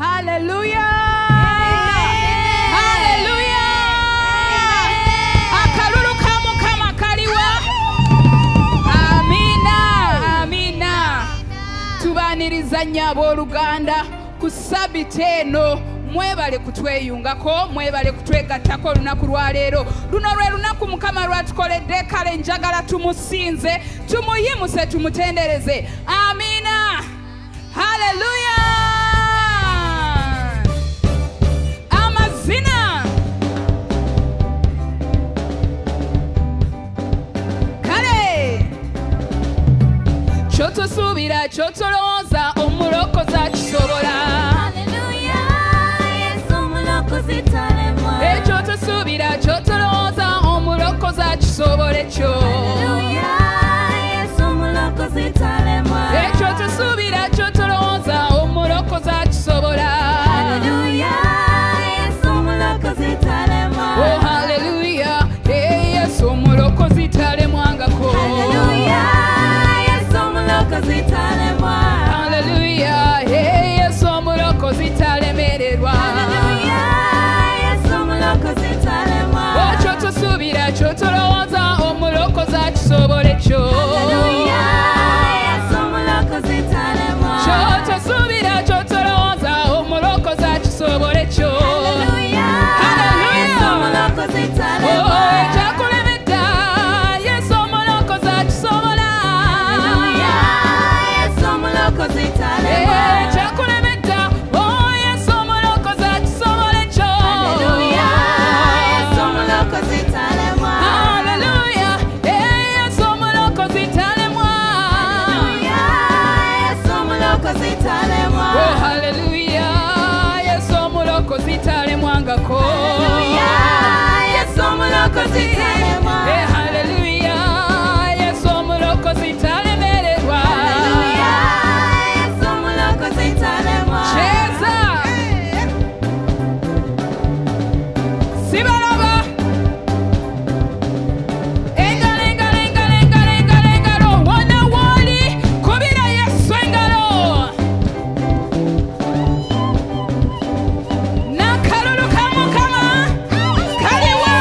Hallelujah. Hallelujah. Akalulu kamu kama kaliwa. Amina. Amina. Tubaniriza nyabo Luganda kusabiteno. Mwebale kutweyungako, mwebale kutwegattako lunaku lwa leero. Luno lwe lunaku Mukama lwatukoledde, kale njagala tumusinze, tumuyimuse, tumutendereze. Amina. Haleluya. Amazina. Kale. Kyotusuubira, kyotulowooza, omulokozi kisobola. Ekyo tusuubira, kyotulowooza, omulokozi akisobola ekyo. Ekyo tusuubira, kyotulowooza, omulokozi akisobola. Oh, haleluya. Yesu omulokozi talemwangako. Haleluya. Yesu omulokozi talemererwa. Kyotusuubira, kyotulowooza, omulokozi akisobola ekyo. Kyotusuubira, kyotulowooza, omulokozi akisobola ekyo. Ekyakulemedda, Yesu omulokozi akisobola. Ekyakulemedda, Yesu omulokozi akisobola ekyo. Talemwangako. Yesu omulokozi talemwa. Haleluya. Yesu omulokozi talemererwa. Yesu omulokozi talemwa. Cheza. Sibalaba. Engalo. Wana wali. Kubira Yesu engalo. Nakalulu kamu kama kaliwa.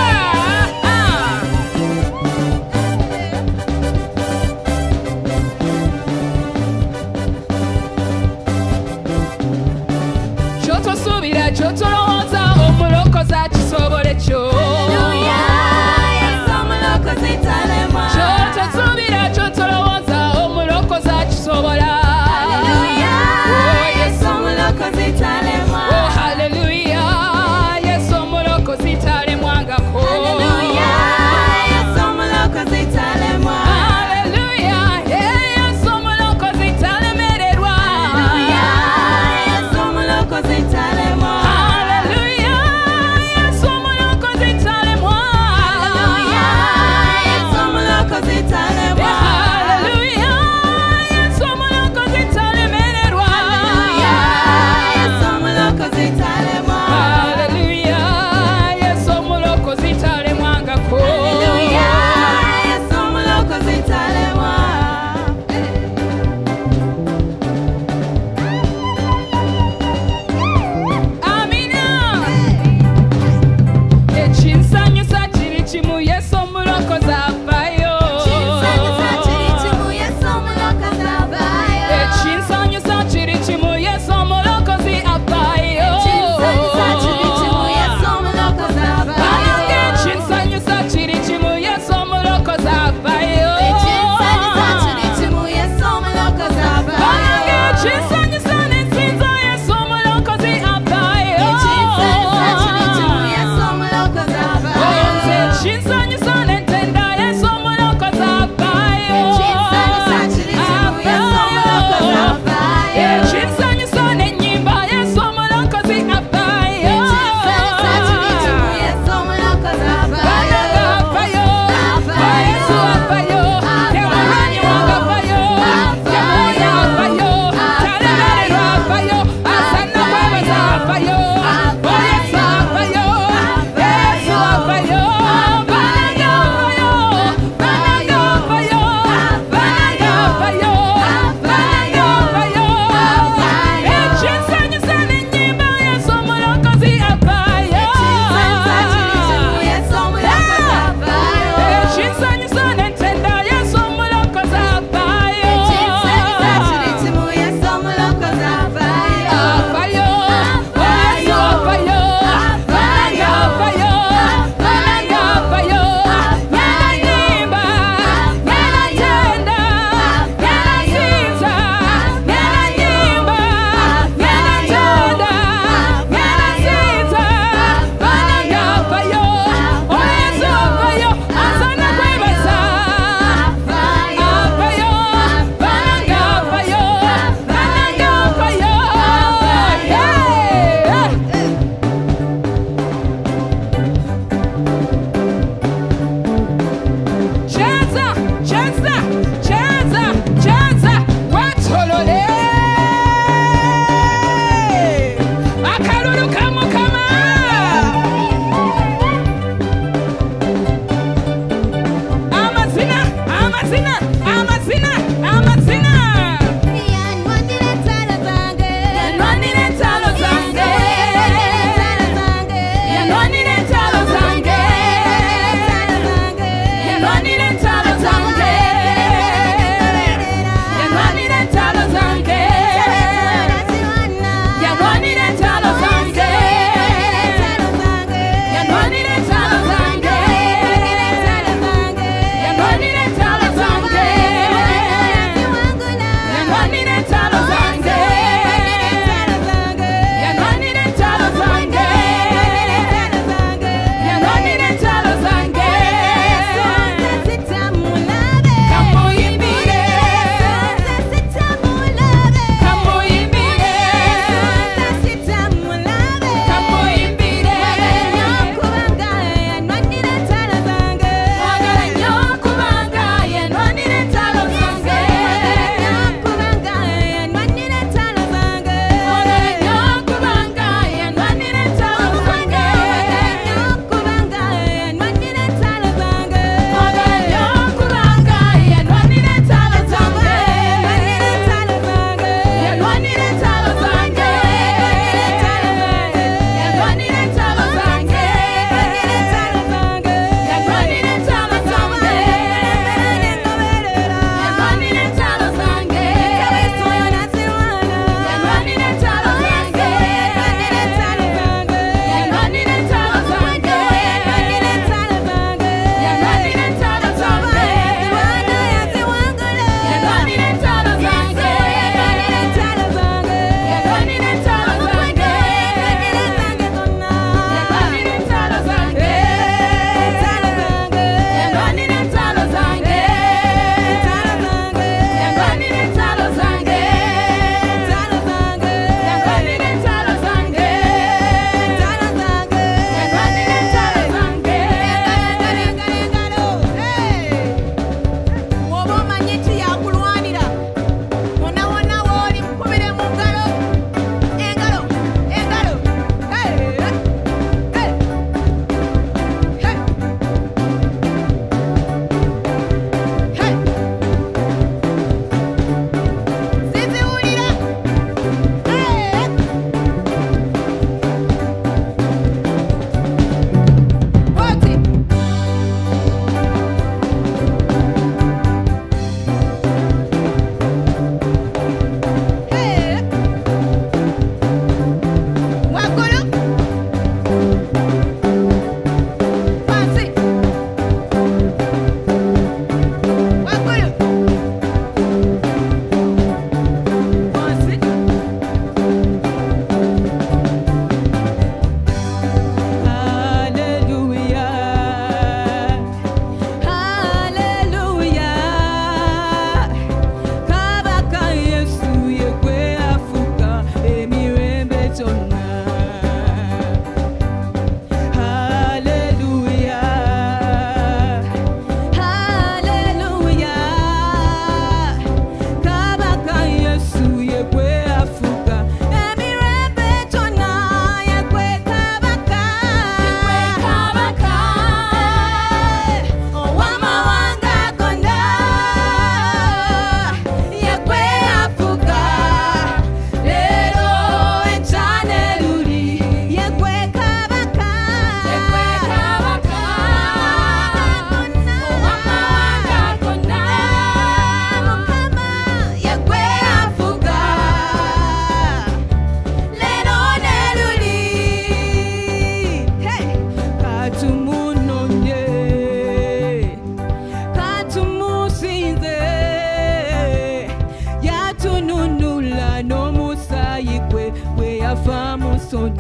gwe we yafa musoni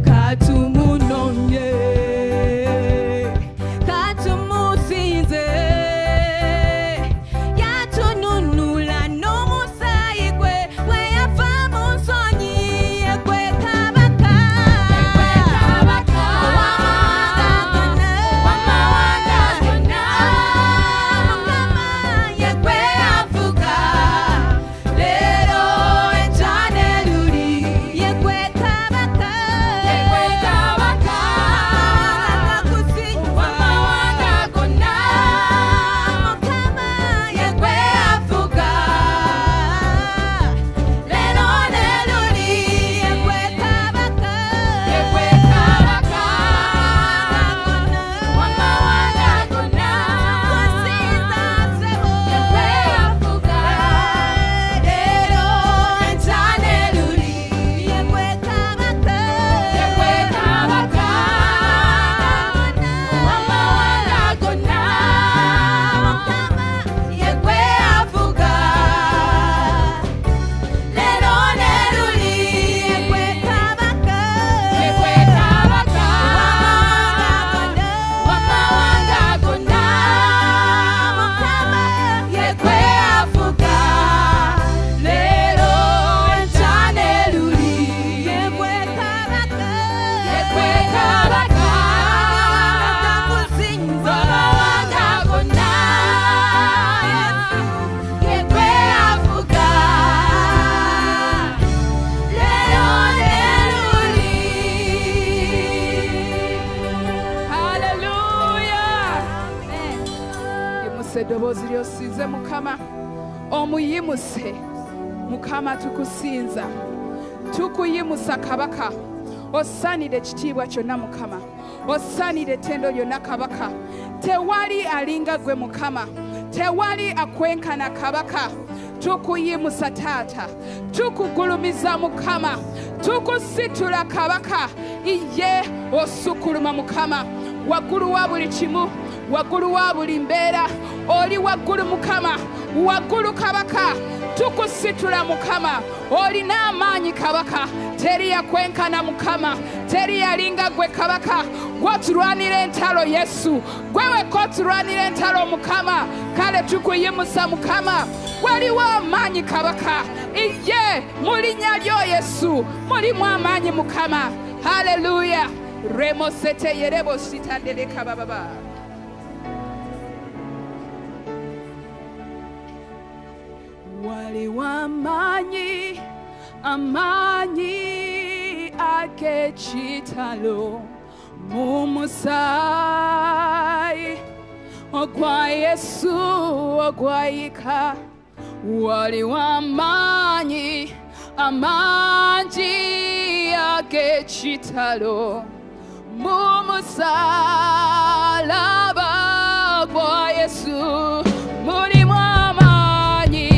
katumunonye katumusinze yatununula n'omusayi gwe we yafa musoni gwe kabaka eddoboozi ly'osiize mukama omuyimuse mukama tukusinza tukuyimusa kabaka osaanire ekitiibwa kyonna mukama osaanire ettendo lyonna kabaka tewali alinga gwe mukama tewali akwenkana kabaka tukuyimusa taata tukugulumiza mukama tukusitula kabaka iye osukuluma mukama waggulu wa buli kimu waggulu wa buli mbeera oli waggulu mukama waggulu kabaka tukusitula mukama olina amaanyi kabaka teri yakwenkana mukama teri yalinga gwe kabaka gwotulwanira entalo yesu gwewe kotulwanira entalo mukama kale tukuyimusa mukama waliwo amaanyi kabaka iye mu linnya lyo yesu mulimu amaanyi mukama haleluya remosete yerebo sitandere kababa waliwo amaanyi amaanyi ag'ekitalo mu musaayi ogwa yesu ogwayika waliwo amaanyi amangi ag'ekitalo mu musalaba gwa yesu mulimu amaanyi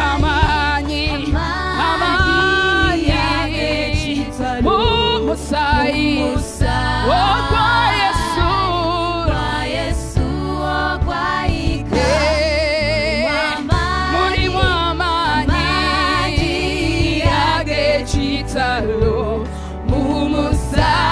amaanyi amaanyi mu musaayi ogwa yesu ogwayika mulimu amaanyi ag'ekitalo mu musalaba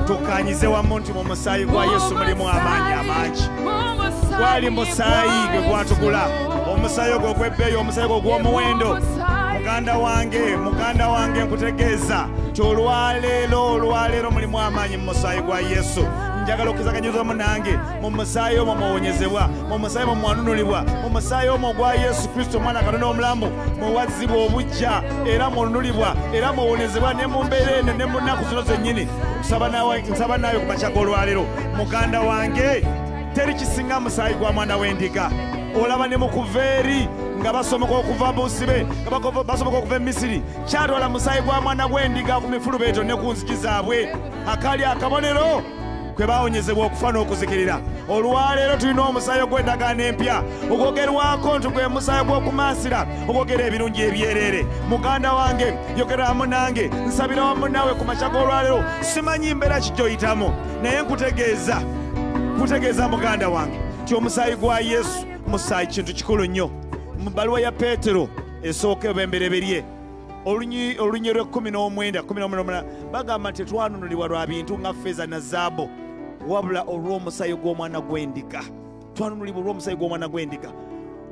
tukanyize wamu nti mu musaayi gwa Yesu mulimu amaanyi amangi. Gwali musaayi gwe gwatugula, omusaayi ogwo ogw'ebbeeyi, omusaayi ogwo ogw'omuwendo. Muganda wange nkutegeeza ti olwaleero mulimu amaanyi mu musaayi gwa Yesu. Njagala okkizaganyiza munange mu musaayi omwo muwonyezebwa, mu musaayi omwo mwanunulibwa, mu musaayi omwo gwa Yesu Kristo omwana Katonda omulamu muwazzibwa obujja era mununulibwa era muwonyezebwa ne mu mbeera eno ne mu nnaku zino zennyini. Nsaba naawe ku makya g'olwaleero muganda wange, teri kisinga musaayi gwa mwana w'endiga. Olaba ne mu kuva eri nga basomoka okuva busibe nga basomoka okuva Misiri, kyatwala musaayi gwa mwana gw'endiga ku mifulubeeto ne ku nzigi zaabwe, akali akabonero kwe baawonyezebwa okufa n'okuzikirira. Olwaleero tulina omusaayi ogw'endagaano empya ogwogerwako nti gwe musaayi gw'okumansira ogwogera ebirungi ebyereere. Muganda wange yogera wamu nange, nsabira wamu naawe ku makya g'olwaleero. Simanyi mbeera ki gy'oyitamu, naye nkutegeeza muganda wange ti omusaayi gwa Yesu musaayi kintu kikulu nnyo. Mu bbaluwa ya Peetero esooka obembereberye olunyi lwe 19 bagamba nti tetwanunulibwa lwa bintu nga ffeeza na zaabo, wabula olw'omusaayi gw'omwana gw'endiga. Twanunulibwa olw'omusaayi gw'omwana gw'endiga,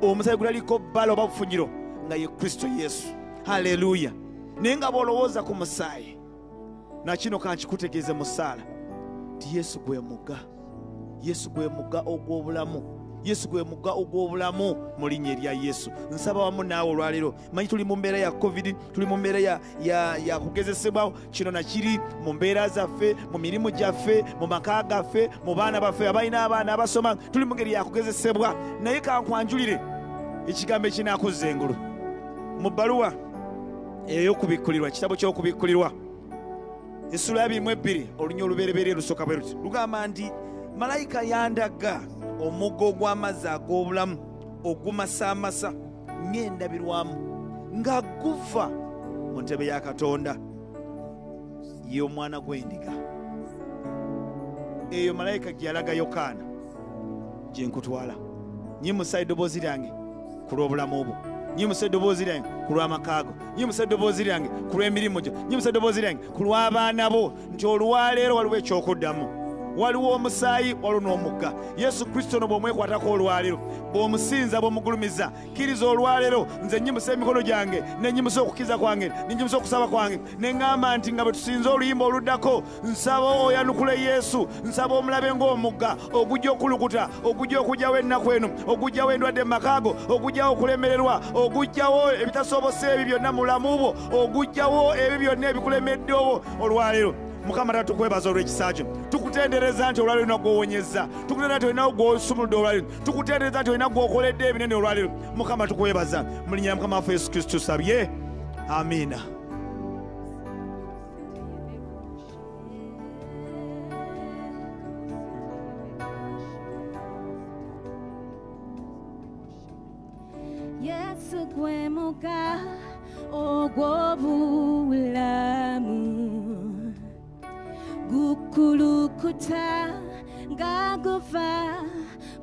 omusaayi gulaliko bbala oba bufunyiro nga ye Kristo Yesu. Haleluya! Naye nga bw'olowooza ku musaayi, nakino kankikutegeeze mu ssaala ti Yesu gwe mugga, Yesu gwe mugga ogw'obulamu, Yesu gwe mugga ogw'obulamu mu linnya erya Yesu. Nsaba wamu naawe olwaleero. Manyi tuli mu mbeera ya COVID, tuli mu mbeera ya kugezesebwa, kino nakiri mu mbeera zaffe, mu mirimu gyaffe, mu maka gaffe, mu baana baffe abalina abaana abasoma, tuli mu ngeri ya kugezesebwa. Naye kankwanjulire ekigambo ekinaakuza engulu mu bbaluwa ey'okubikkulirwa, kitabo ky'okubikkulirwa essula ya 22 olunya olubereberye lusooka bwe luti lugamba nti malayika yandaga omugga ogw'amazzi ag'obulamu ogumasaamasa ng'endabirwamu nga guva mu ntebe ya Katonda ye omwana gw'endiga. Eyo malayika gye yalaga Yokaana gye nkutwala. Nyimusa eddoboozi lyange ku lw'obulamu bwo, nyimusa eddoboozi lyange ku lw'amakaago, nyimusa eddoboozi lyange ku lw'emirimu gyo, nyimusa eddoboozi lyange ku lw'abaana bo, nti olwaleero waliwo ekyokuddamu. Waliwo omusaayi, waliwo n'omugga. Yesu Kristo no bw'omwekwatako olwaleero, bw'omusinza, bw'omugulumiza, kkiriza olwaleero nze nnyimusa emikono gyange, ne nnyimusa okukkiriza kwange, ne nnyimusa okusaba kwange, ne ŋŋamba nti nga bwe tusinza oluyimba oluddako, nsaba oyanukule Yesu, nsaba omulabe ng'omugga ogujja okulukuta, ogujja okugyawo ennaku eno, ogujjawo endwadde mu makaago, ogujjawo okulemererwa, ogujjawo ebitasobose ebyo byonna mu bulamu bwo, ogujjawo ebyo byonna ebikulemeddewo olwaleero. Mukama Katonda tukwebaza olw'ekisa kyo. Tukutendereza nti olwaleero olina gw'owonyezza, tukutendereza nti olina gw'osumuludde olwaleero, tukutendereza nti olina gw'okoledde ebinene olwaleero. Mukama tukwebaza mu linnya lya Mukama waffe Yesu Kristo tusabye, amiina. Yesu gwe mugga ogw'obulamu gukulukuta nga guva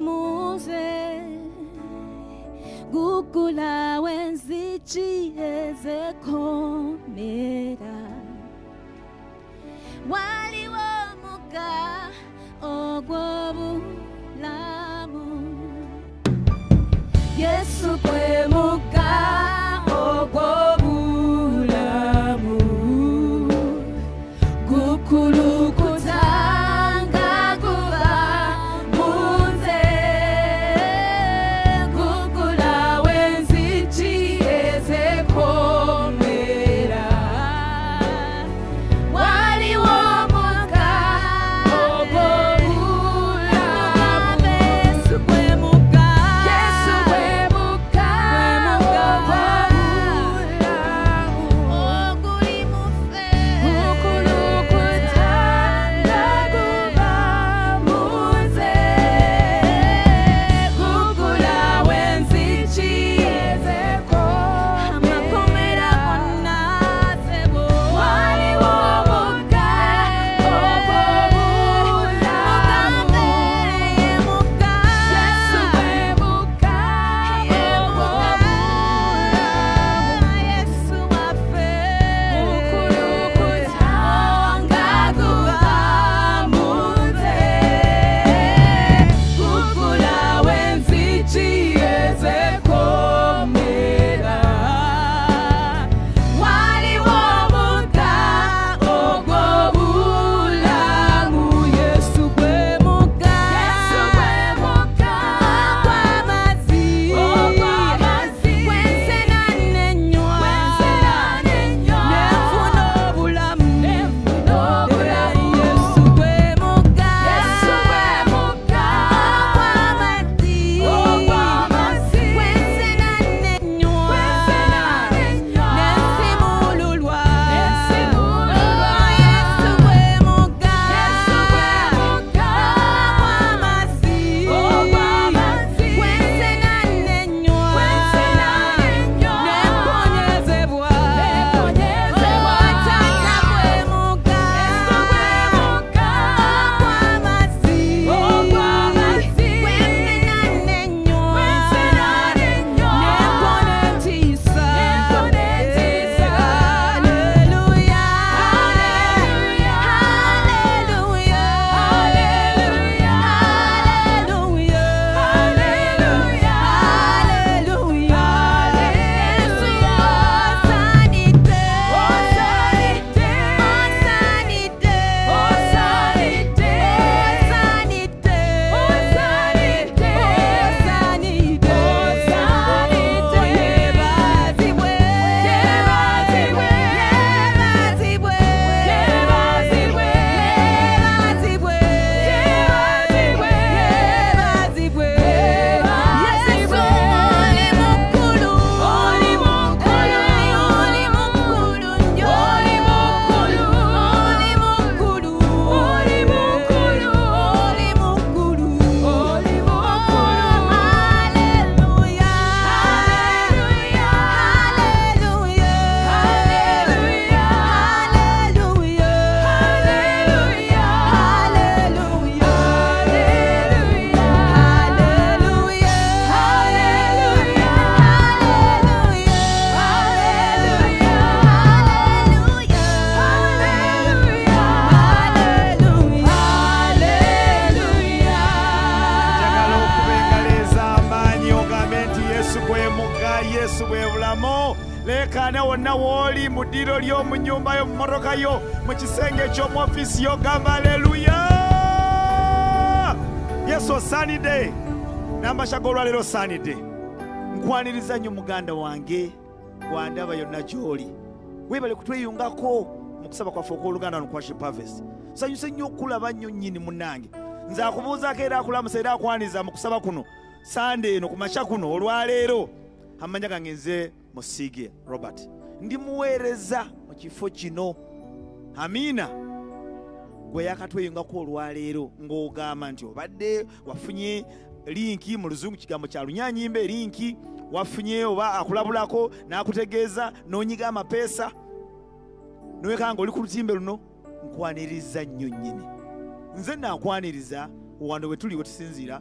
mu nze, gugulawo enzigi ezekomera. Waliwo omugga ogw'obulamu, Yesu gwe mugga ogw'obulamu gukulukuta nga guva mu nze, gugulawo enzigi ezekomera. Waliwo omugga ogw'obulamu, Yesu gwe mugga, Yesu gwe mugga leekaana wonna w'oli mu ddiiro lyo, mu nnyumba yo, mu mmotoka yo, mu kisenge eky'omu ofiisi yo, gamba aleluya. Yesu Sunday n'amashago olwaleero Sunday. Nkwaniriza nnyo muganda wange gwandaba yonna gy'oli. Weebale kutweyungako mu kusaba kwaffe okw'Oluganda Worship Harvest. Nsanyuse nnyo okulaba nnyo nnyini munnange. Nze akubuuzaako era akulamusa era akwaniriza mu kusaba kuno Sunday eno ku makya kuno olwaleero. Amanya gange nze Musiige Robert. Ndi muweereza mu kifo kino. Amiina. Gwe yakatweyungako olwaleero ng'ogamba nti obadde wafunye linki mu luzungu kigambo kya Lunyanyimbe linki wafunye oba akulabulako n'akutegeeza n'onyiga amapeesa n'owekanga oli ku lutimbe luno. Nkwaniriza nnyo nnyini. Nze naakwaniriza wano we tuli we tusinziira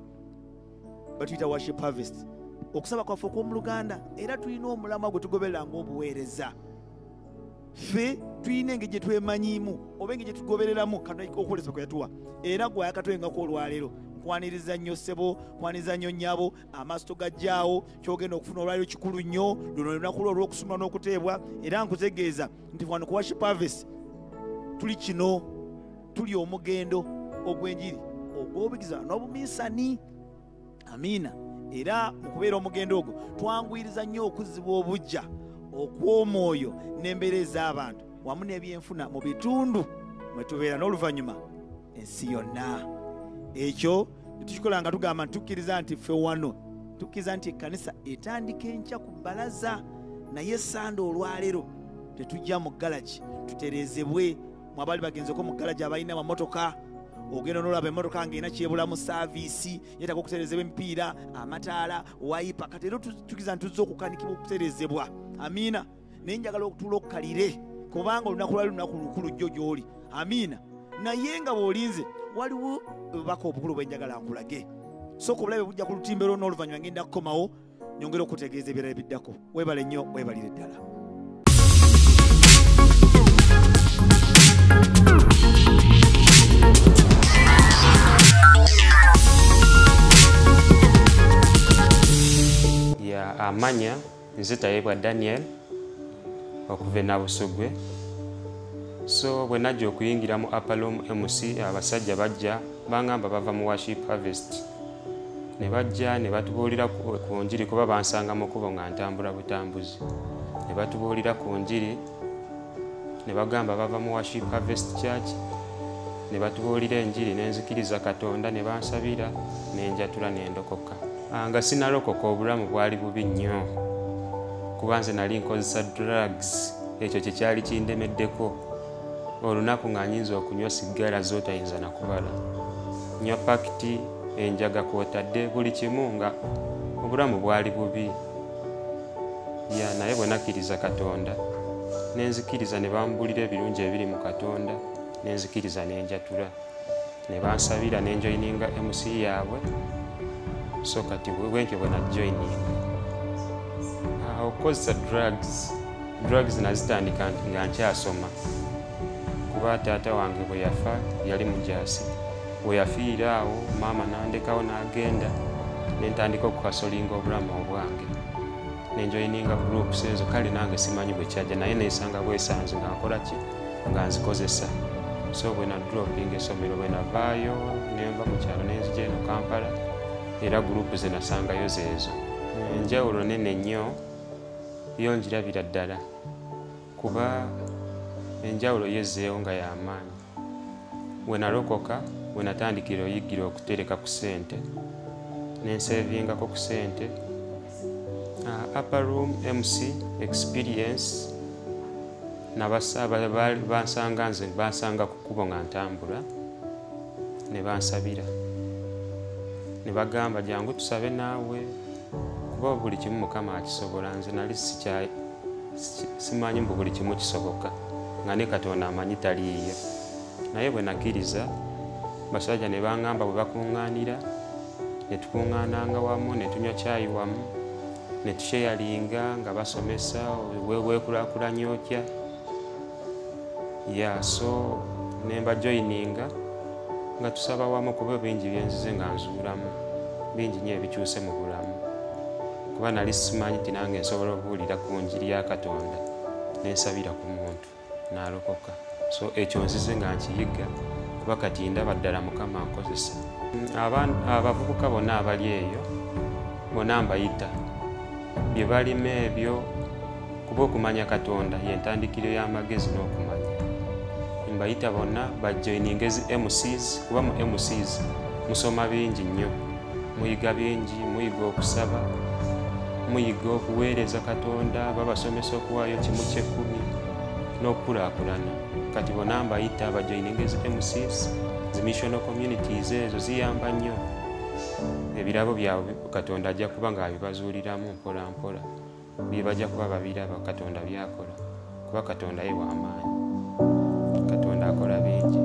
batuyita Worship Harvest. Okusaba kwaffe okw'omu Luganda era tulina omulamwa gwe tugoberera ng'obuweereza. Ffe tulina engeri gye twemanyiimu oba engeri gye tugobereramu Katonda okwolesa kwe yatuwa. Era gwe yakatwengako olwaleero. Nkwaniriza nnyo ssebo, nkwaniriza nnyo nnyabo, amaaso gajjaawo, kyogenda okufuna olwaleero kikulu nnyo, luno lunaku lwo olw'okusumulwa n'okuteebwa. Era nkutegeeza nti wano ku Worship Harvest tuli kino, tuli omugendo ogw'enjiri ogw'obugiza n'obuminsani. Amiina. Era mu kubeera omugendo ogwo twanguyiriza nnyo okuzzibwa obujja okw'omwoyo n'embeera ez'abantu wamu n'ebyenfuna mu bitundu mwe tubeera n'oluvannyuma ensi yonna. Ekyo tukikola nga tugamba nti tukkiriza nti ffe wano tukkiriza nti ekkanisa etandika enkya ku bbalaza, naye Sande olwaleero tetujja mu galagi tutereezebwe. Mwabali bagenzeko mu galagi abalina amamotoka, ogenda n'olaba emmotoka ng'erina kyebulamu saaviisi, yeetaaga okutereezebwa emipiira, amataala, wayipa. Kati era tukiriza nti tuzza okukanikibwa okutereezebwa. Amiina. Naye njagala okutuula okukalire kubanga olunaku lwali lunaku lukulu jjo gy'oli. Amiina. Naye nga bw'olinze waliwo obubaka obukulu bwe njagala nkulage. Sooka obulabe bujja ku lutimbe lwo n'oluvannyuma ngenda kukomawo nyongera okutegeeza ebirala ebiddako. Weebale nnyo, weebalire ddala. Amanya nze Tayebwa Daniel okuva e Nabusugwe. So bwe najja okuyingira mu Upper Room MC, abasajja bajja bangamba bava mu Worship Harvest. Ne bajja ne batubuulira ku njiri kuba bansanga mu kubo nga ntambula butambuzi. Ne batubuulira ku njiri ne bagamba bava mu Worship Harvest Church. Ne batubuulira enjiri n'enzikiriza Katonda ne bansabira n'enjatula n'endokoka. Nga sinalokoka obulamu bwali bubi nnyo kuba nze nali nkozesa drugs. Ekyo kye kyali kindemeddeko. Olunaku nga nyinza okunywa sigala z'otayinza na kubala, nywa pakiti, enjaga kwotadde buli kimu, nga obulamu bwali bubi. Naye bwe nakkiriza Katonda nenzikiriza ne bambulira ebirungi ebiri mu Katonda, nenzikiriza n'enjatula ne bansabira n'enjoyininga MC yaabwe. So kati bwenkyo bwe najoyininga okukozesa drugs nazitandika nga nkyasoma kuba taata wange bwe yafa yali mujaasi. Bwe yafiira awo maama n'andekawo n'agenda, ne ntandika okukasolinga obulamu obwange, n'enjoyininga groups ezo. Kale nange simanyi bwe kyajja, naye neesanga bwesanze nga nkola ki, nga nzikozesa. So bwe nadropinga essomero, bwe navaayo nenva mu kyalo nenzija eno Kampala, era group ze nasangayo zeezo. Enjawulo nene nnyo yo njirabira ddala kuba enjawulo yezzeewo nga y'amaanyi. Bwe nalokoka, bwe natandikira oyigira okutereka ku ssente, n'ensevingako ku ssente. Upper Room MC experience bansanga nze, bansanga ku kkubo nga ntambula, ne bansabira ne bagamba jangu tusabe naawe kuba buli kimu Mukama akisobola. Nze nali simanyi mbu buli kimu kisoboka, nga ne Katonda amanyi taliiyo. Naye bwe nakkiriza, basajja ne bangamba bwe bakuŋŋaanira, ne tukuŋŋaananga wamu, ne tunywa caayi wamu, ne tusheyalinga nga basomesa weekulaakulanya otya. So ne mbajoyininga nga tusaba wamu kuba bingi byenzize nga nzuulamu, bingi nnyo ebikyuse mu bulamu. kuba nali simanyi nti nange nsobola okubuulira ku njiri ya Katonda nensabira ku muntu n'alokoka. So ekyo nzize nga nkiyiga kuba kati ndaba ddala Mukama ankozesa. Abavubuka bonna abali eyo bonna mbayita bye balima ebyo kuba okumanya Katonda y'entandikiro y'amagezi n'okumanya. Mbayita bonna bajoininga ezi MCs kuba mu MCs musoma bingi nnyo, muyiga bingi, muyiga okusaba, muyiga okuweereza Katonda, babasomesa okuwaayo kimu ky'ekkumi n'okukulaakulana. Kati bonna mbayita bajoininga ezi MCs, zi missional communities ezo ziyamba nnyo. Ebirabo byabwe Katonda ajja kuba ng'abibazuuliramu mpola mpola, bye bajja kuba babiraba Katonda byakola, kuba Katonda ye w'amaanyi, Katonda akola bingi.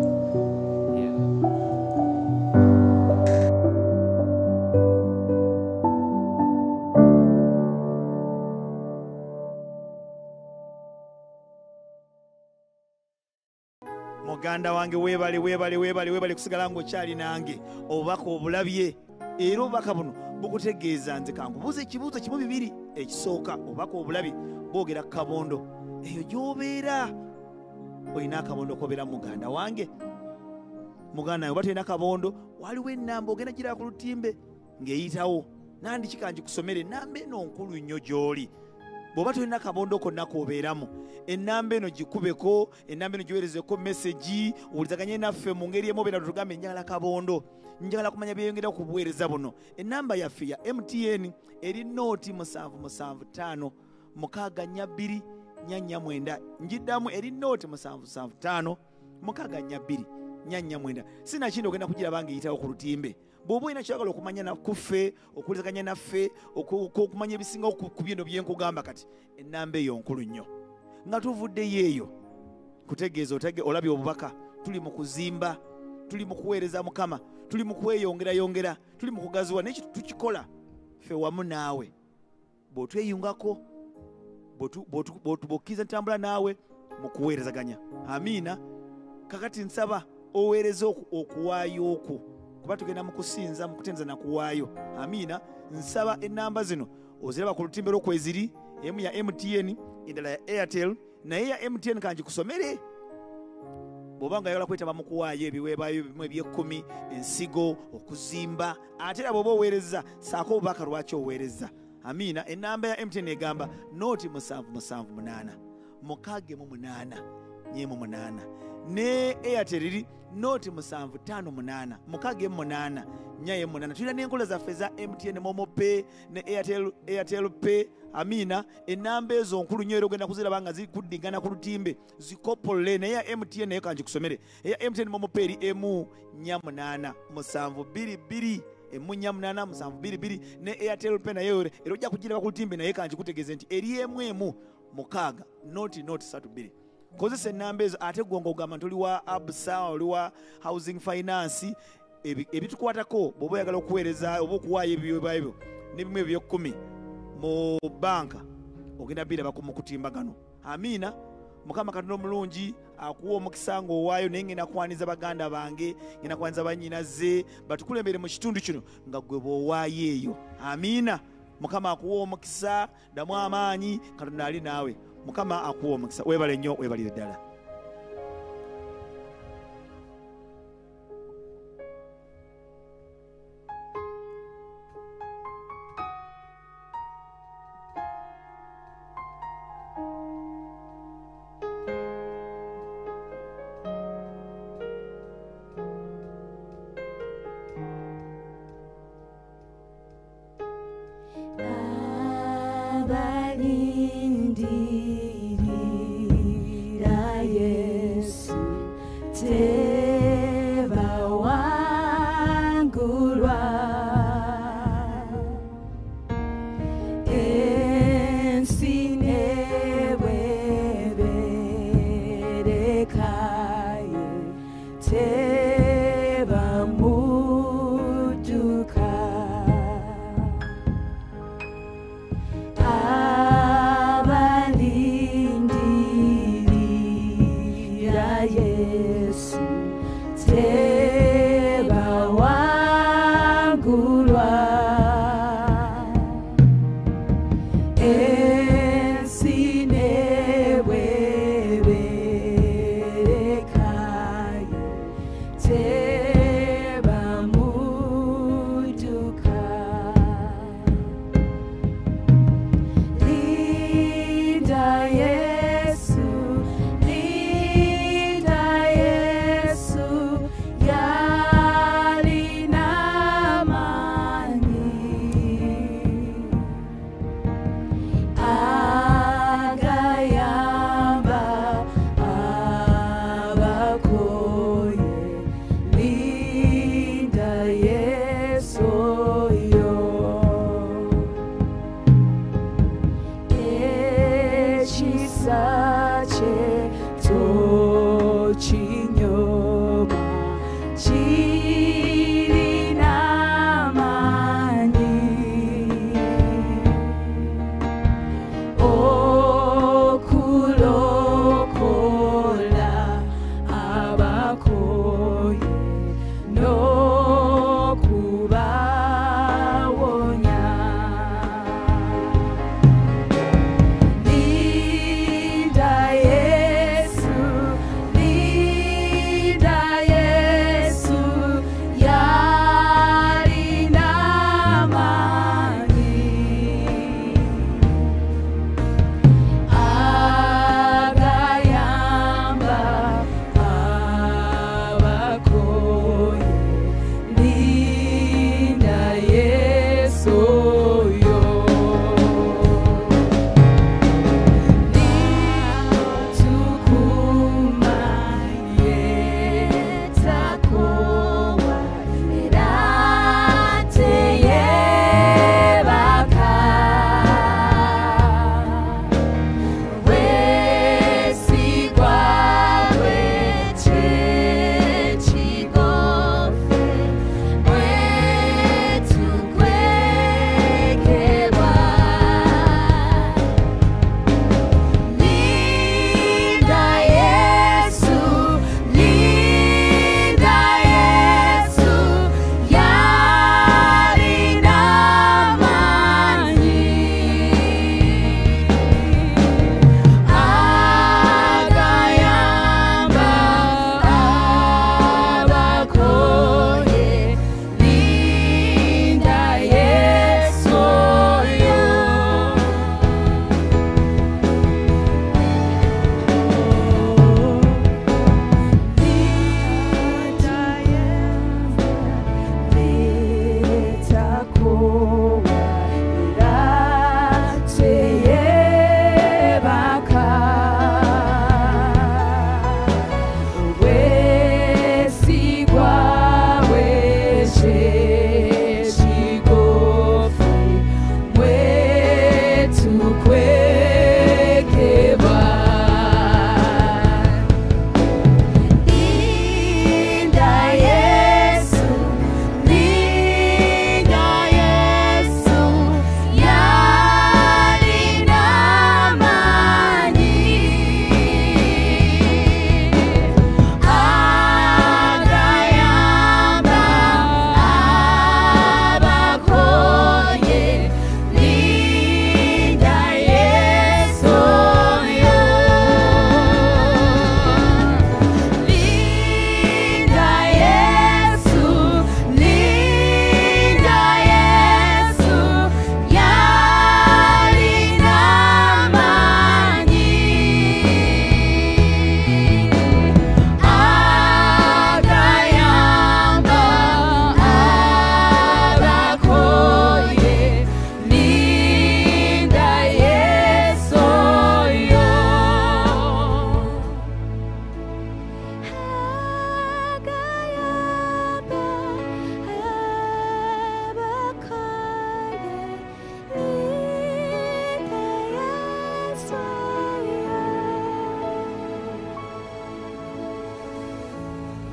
Muganda wange weebale kusigala ng'okyali nange. Obubaka obulabye era obubaka buno bukutegeeza nze kankubuuza ekibuuzo kimu bibiri. Ekisooka obubaka obulabye boogera ku kabondo eyo gy'obeera. Olina akabondo kobeera muganda wange. Muganda wange oba tolina kabondo, waliwo ennamba ogenda giraba ku lutimbe ng'eyitawo. Nandi kikangikusomera ennamba eno nkulu nnyo gy'oli. Bw'oba tolina kabondo konna k'obeeramu, ennamba eno gikubeko, ennamba eno giweerezeko message, owulizaganye naffe mu ngeri emu obeera tugambe njagala kabondo, njagala kumanya byeyongera ku buweereza buno. Ennamba yaffe ya MTN eri nooti 775 642 449. Njiddamu eri nooti 775 642 449. Sinakindi ogenda kugiraba ng'eyitawo ku lutimbe. Bw'oba olina kyagala okumanya nakuffe, okuwulizaganya naffe, okumanya ebisinga ku bino bye nkugamba kati, ennamba eyo nkulu nnyo. Nga tuvuddeyo eyo kutegeeza olabye obubaka, tuli mu kuzimba, tuli mu kuweereza Mukama, tuli mu kweyongerayongera, tuli mu kugaziwa n'ekyo tukikola ffe wamu naawe. Bw'otweyungako, bw'okkiriza ntambula naawe mu kuweerezaganya. Amiina. Kakati nsaba oweereze okuwaayo okwo, kuba tugenda mu kusinza, mu kutenza na kuwaayo. Amiina. Nsaba ennamba zino oziraba ku lutimbe lw'okweziri, emu ya MTN, endala ya Airtel, naye ya MTN kangikusomere. Bw'oba nga yagala kwetaba mu kuwaayo ebiweebwayo bimu eby'ekkumi, ensigo, okuzimba, ate era bw'oba oweereza saako obubaka lwaki oweereza. Amiina. Ennamba ya MTN egamba nooti 778 648 448. Ne Airtel eri nooti 758 648 448. Tulina n'enkola zaffe za MTN Momo Pay ne Airtel Pay. Amiina. Ennamba ezo nkulu nnyo era ogenda kuziraba nga zikuddingana ku lutimbe, zikoppole. Naye ya MTN nayo kangikusomere. Eya MTN Momo Pay eri emu 48 722 emu 48 722. Ne Airtel Pay nayo era ojja kugiraba ku lutimbe naye kangikutegeeze nti eri emu 6 nooti 32. Kozesa ennamba ezo ate gwe ng'ogamba nti oli wa Absa, oli wa Housing Finance, ebitukwatako bw'oba oyagala okuweereza oba okuwaayo ebiweebwayo n'ebimu eby'ekkumi mu banka, ogenda biraba mu kutimbagano. Amiina. Mukama Katonda omulungi akuwa omukisa ng'owaayo, naye ngenda kwaniza baganda bange, ngenda kwaniza bannyinaze batukulembere mu kitundu kino nga gwe bw'owaayo eyo. Amiina. Mukama akuwa omukisa, ddamu amaanyi, Katonda ali naawe. Mukama akuwa omukisa. Weebale nnyo, weebalire ddala.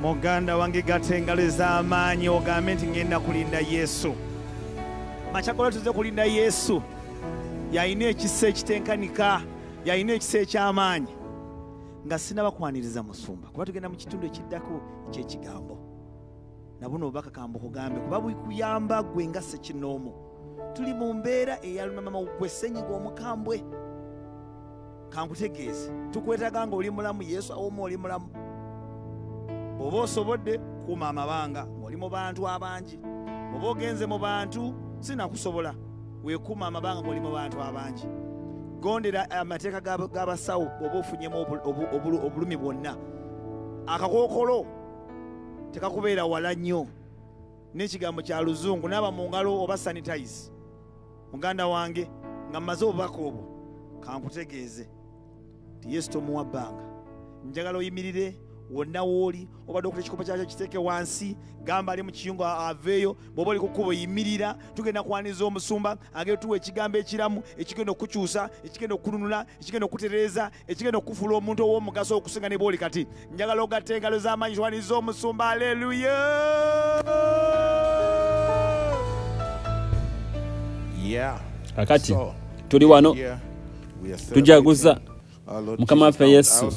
muganda wange gatengaleza amaanyi ogambe nti ngenda kulinda Yesu. Machakola tuze kulinda Yesu. Yalina ekisa ekitenkanika, yalina ekisa eky'amaanyi. Nga sinabakwaniriza musumba kuba tugenda mu kitundu ekiddako ekyekigambo. Nabuno obubaka kambo kugambe kuba bukuyamba gwe nga ssekinoomu. Tuli mu mbeera eyaluma mama gwe ssenyiga omukambwe. Kankutegeeze tukwetaga nga oli mulamu Yesu awomu oli mulamu. Oba osobodde kuuma amabanga ng'oli mu bantu abangi. Oba ogenze mu bantu sinakusobola weekuuma amabanga ng'oli mu bantu abangi. Gondera amateeka g'abasawo bw'oba ofunyemu obulumi bwonna. Akakookolo tekakubeera wala nnyo n'ekigambo kya luzungu naaba mu ngalo oba sanitize. Muganda wange nga mmaze obubaka obwo kankutegeeze ti Yesu tomuwa bbanga. Njagala oyimirire wonna wooli obadde okuta ekikopo kyakyo kiteeke wansi gamba ali mu kiyungu aveeyo bw'oba oli ku kkubo yimirira tugenda kwaniriza omusumba agetuwa ekigambo ekiramu ekigenda okukyusa ekigenda okununula ekigenda okutereeza ekigenda okufuula omuntu ow'omugaso okusinga ne bw'oli kati. Njagala ogatta engalo z'amaanyi twaniriza omusumba. Haleluya. Kakati tuli wano tujaguza Mukama waffe Yesu.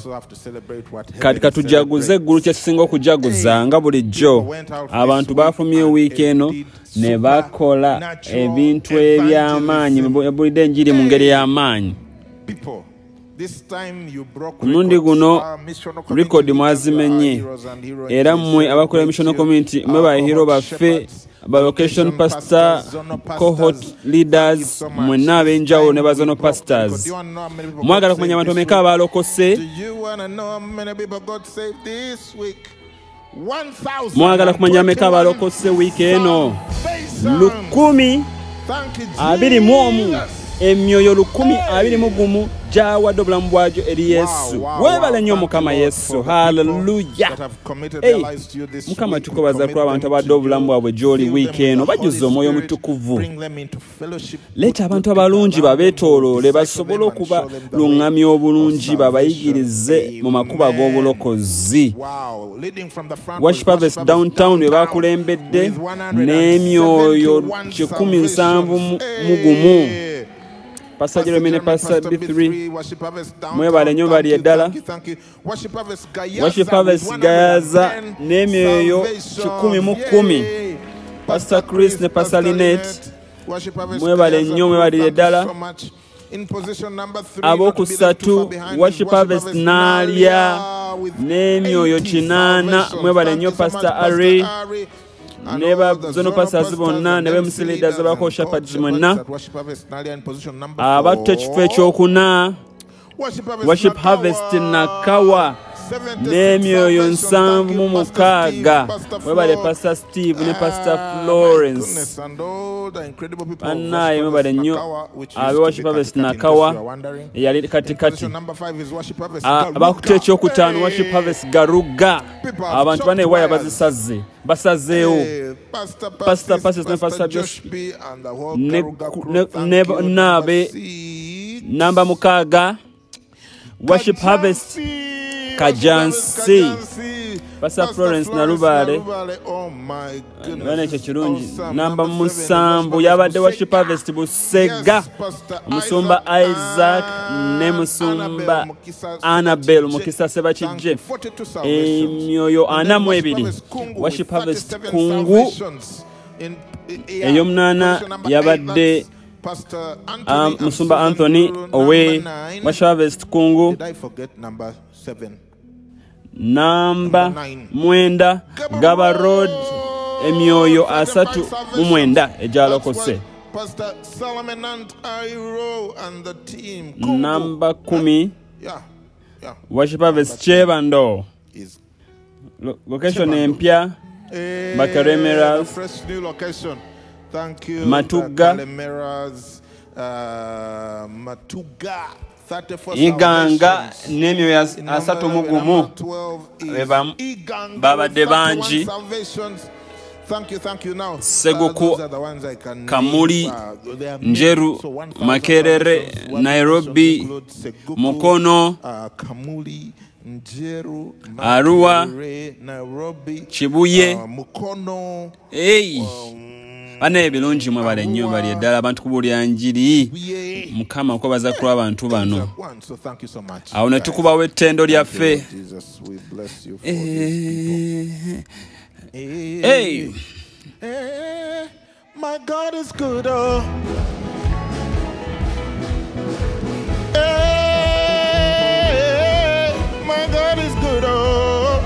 Kati katujaguze eggulu kyetusinga okujaguza nga bulijjo. Abantu bafumye wiiki eno ne bakola ebintu eby'amaanyi ebulidde enjiri mu ngeri y'amaanyi. Mulundi guno rekodi mwazimenye era mmwe abakola missional community mwe bahiro baffe aba location pastor cohort leaders mwenna ab'enjawulo ne bazono pastors. Mwagala kumanya abantu bameka abalokose? Mwagala kumanya bameka abalokose wiiki eno? 121. Emyoyo 121 gyawadde obulamu bwagyo eri Yesu. Weebale nnyo Mukama Yesu. Haleluya. Mukama tukubaza kuba abantu abadde obulamu bwabwe gy'oli wiiki eno bajjuza omwoyo omutukuvu. Leeta abantu abalungi babeetooloole basobole okuba luŋŋamya obulungi babayigirize mu makubo ag'obulokozi. Worship Harvest Downtown we bakulembedde n'emyoyo 171. Pastor Jeremy Pastor B3 mwebale nnyo bali eddala. Worship Harvest Gayaza n'emyoyo 110. Pastor Chris ne Pastor Lynette mwebale nnyo mwebali eddala. Abokusatu Worship Harvest Naalya n'emyoyo 8 mwebale nnyo Pastor Ari neba zono pastors bonna ne bemusi leaders abako shepherds mwenna abatu ekifo ekyokuna Worship Harvest Nakawa n'emyoyo 76 mwebale Pastor Steve ne Pastor Florence bannaye mwebale nnyo abe Worship Harvest Nakawa yali katikati. Abakuta ekyokutaano Worship Harvest Garuga abantu bane waya basazeewo Pastor ne Pastor Josh nabe namba 6 Worship Harvest Kajansi Pastor Florence Narubale bane ekyo kirungi. Namba 7 yabadde Worship Harvest Busega Musumba Isaac ne Musumba Annabel Mukisa Sebakijje emyoyo 42. Worship Harvest Kungu ey'omunana yabadde Musumba Anthony Owe. Worship Harvest Kungu namba 9 Gaba Road emyoyo 39 egyalokose. Namba 10 Worship Harvest Chebando location empya Bakaremeras Matuga Iganga n'emyoyo 31 babadde bangi. Seguku Kamuli Njeru Makerere Nairobi Mukono Arua, Chibuye, hey. Bane ebirungi mwe bale nnyo bali eddala abantu kubuulira njiri Mukama okwebaza kulwa abantu bano awo ne tukubawo ettendo lyaffe hey. My God is good, oh. Hey, my God is good, oh.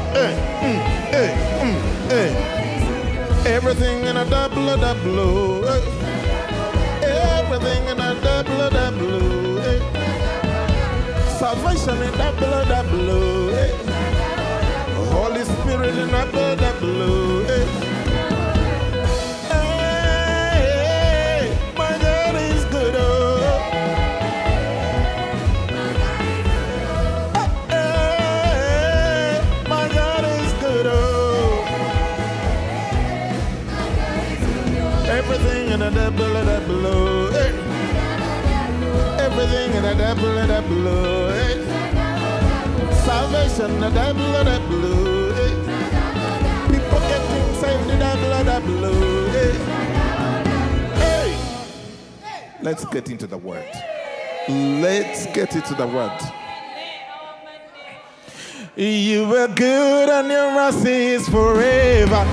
Hey. Everything in a double, hey. Everything in a double, hey. Salvation in double, hey. Holy Spirit in double, hey. Everything in a double, hey. Everything in a double, hey. Salvation in a double, hey. People getting saved in a double, hey. Hey. Let's get into the word. Let's get into the word. You were good and your mercy is forever.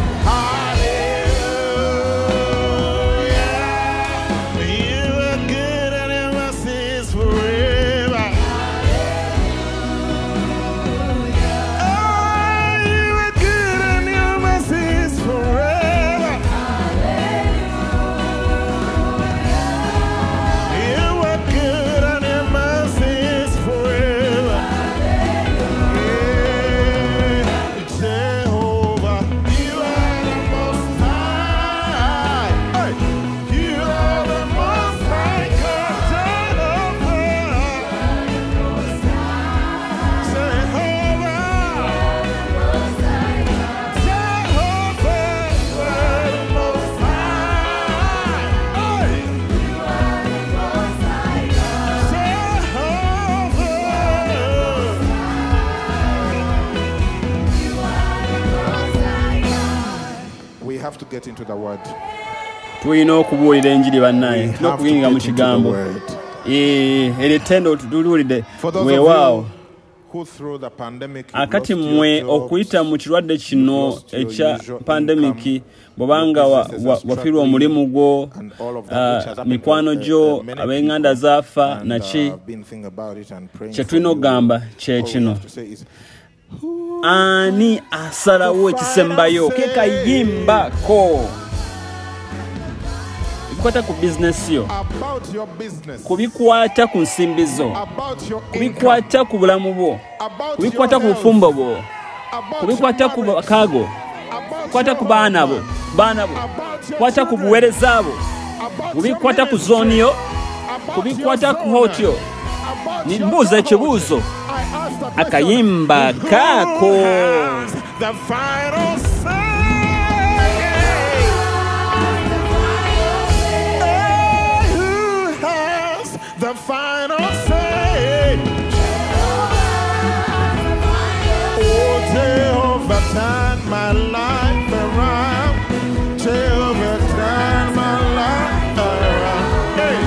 To get into the word. Tulina okubuulira enjiri bannaye tulina okuyingira mu kigambo eritendo tutululidde weewaawo akati mmwe okuyita mu kirwadde kino ekya pandemiki bw'obanga wafiirwa omulimu gwo mikwano gyo ab'enganda zaafa naki kye tulina okugamba kye kino ani asalawo ekisembayo ke kayimbako bikwata ku bizinesi yo kubikwata ku nsimbi zo kubikwata ku bulamu bwo kubikwata ku bufumbo bwo kubikwata ku bakaago kubikwata ku baana bo kubikwata ku buweereza bwo kubikwata ku zooni yo kubikwata ku hotyo nimbuuza ekibuuzo akayimba kako the final say. Oh, Jehovah, turn my life around. Jehovah, turn my life around. Hey,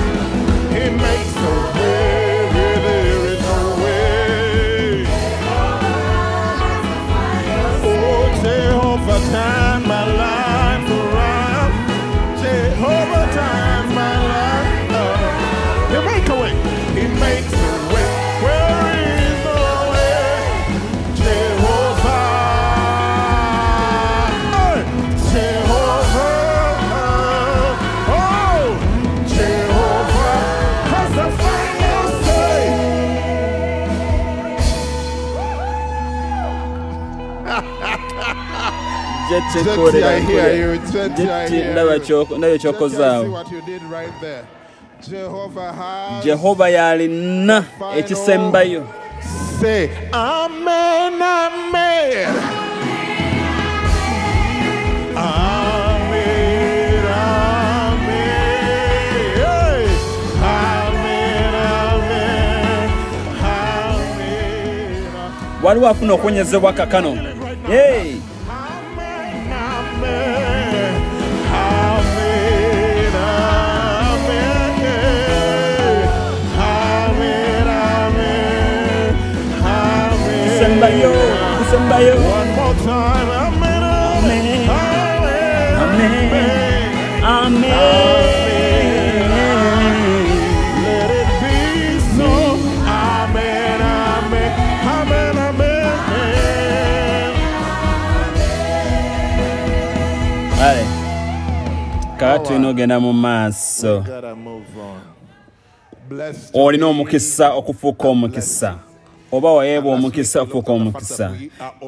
He makes a way where there is no way. Oh, Jehovah, turn my life around. Jehovah, turn my life around. He makes a way. He makes a way where there is no way. Jehovah, Jehovah, oh, Jehovah has the final say. Jetty, I hear you. Jetty, see what you did right there. Jehovah yalina ekisembayo. Say amen, amen. Amen, amen. Hey. Amen, amen. Amen. waliwo afuna okwenyezebwa kakano. Hey. Kusembayo. One more time. Amen. Amen. Amen. Let it be so. Amen. Amen. Amen. Amen. Ale. Kati inogenda mu maaso. Gotta move on. Blessed. Olina omukisa okufuuka omukisa. Oba wayeebwa omukisa ofuuka omukisa.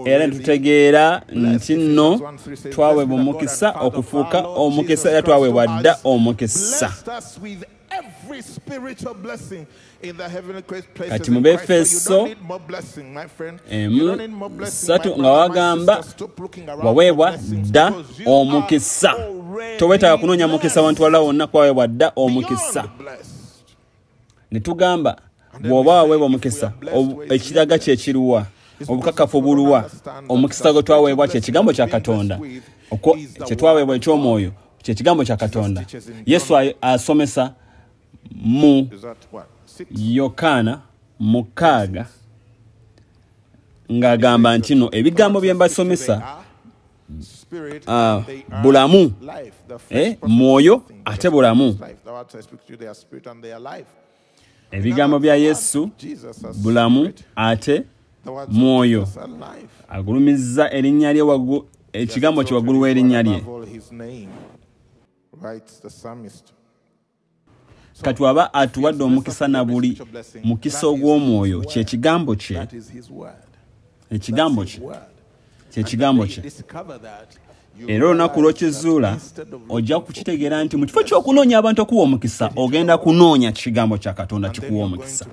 Era ntutegeera nti nno twaweebwa omukisa okufuuka omukisa era twaweebwa dda omukisa. Kati mu Befeso 1:3 nga wagamba waweebwa dda omukisa. Towetaaga kunoonya mukisa wantu walala wonna kwaweebwa dda omukisa. Ne tugamba bw'oba waweebwa omukisa ekiraga kye kiruwa obukakafu buluwa omukisa gwe twaweebwa kye kigambo kya Katonda okwo kye twaweebwa eky'omwoyo kye kigambo kya Katonda. Yesu asomesa mu Yokaana 6 ng'agamba nti no ebigambo bye mbasomesa bulamu mwoyo ate bulamu. Ebigambo bya Yesu bulamu ate mwoyo. Agulumizza erinnya lye waggulu ekigambo kye waggulu w'erinnya lye. Kati waba atuwadde omukisa na buli mukisa ogw'omwoyo kye kigambo kye. Ekigambo kye kye kigambo kye. Era olunaku lw'okizuula ojja kukitegeera nti mu kifo ky'okunoonya abantu okuwa omukisa ogenda kunoonya kigambo kya Katonda kikuwa omukisa.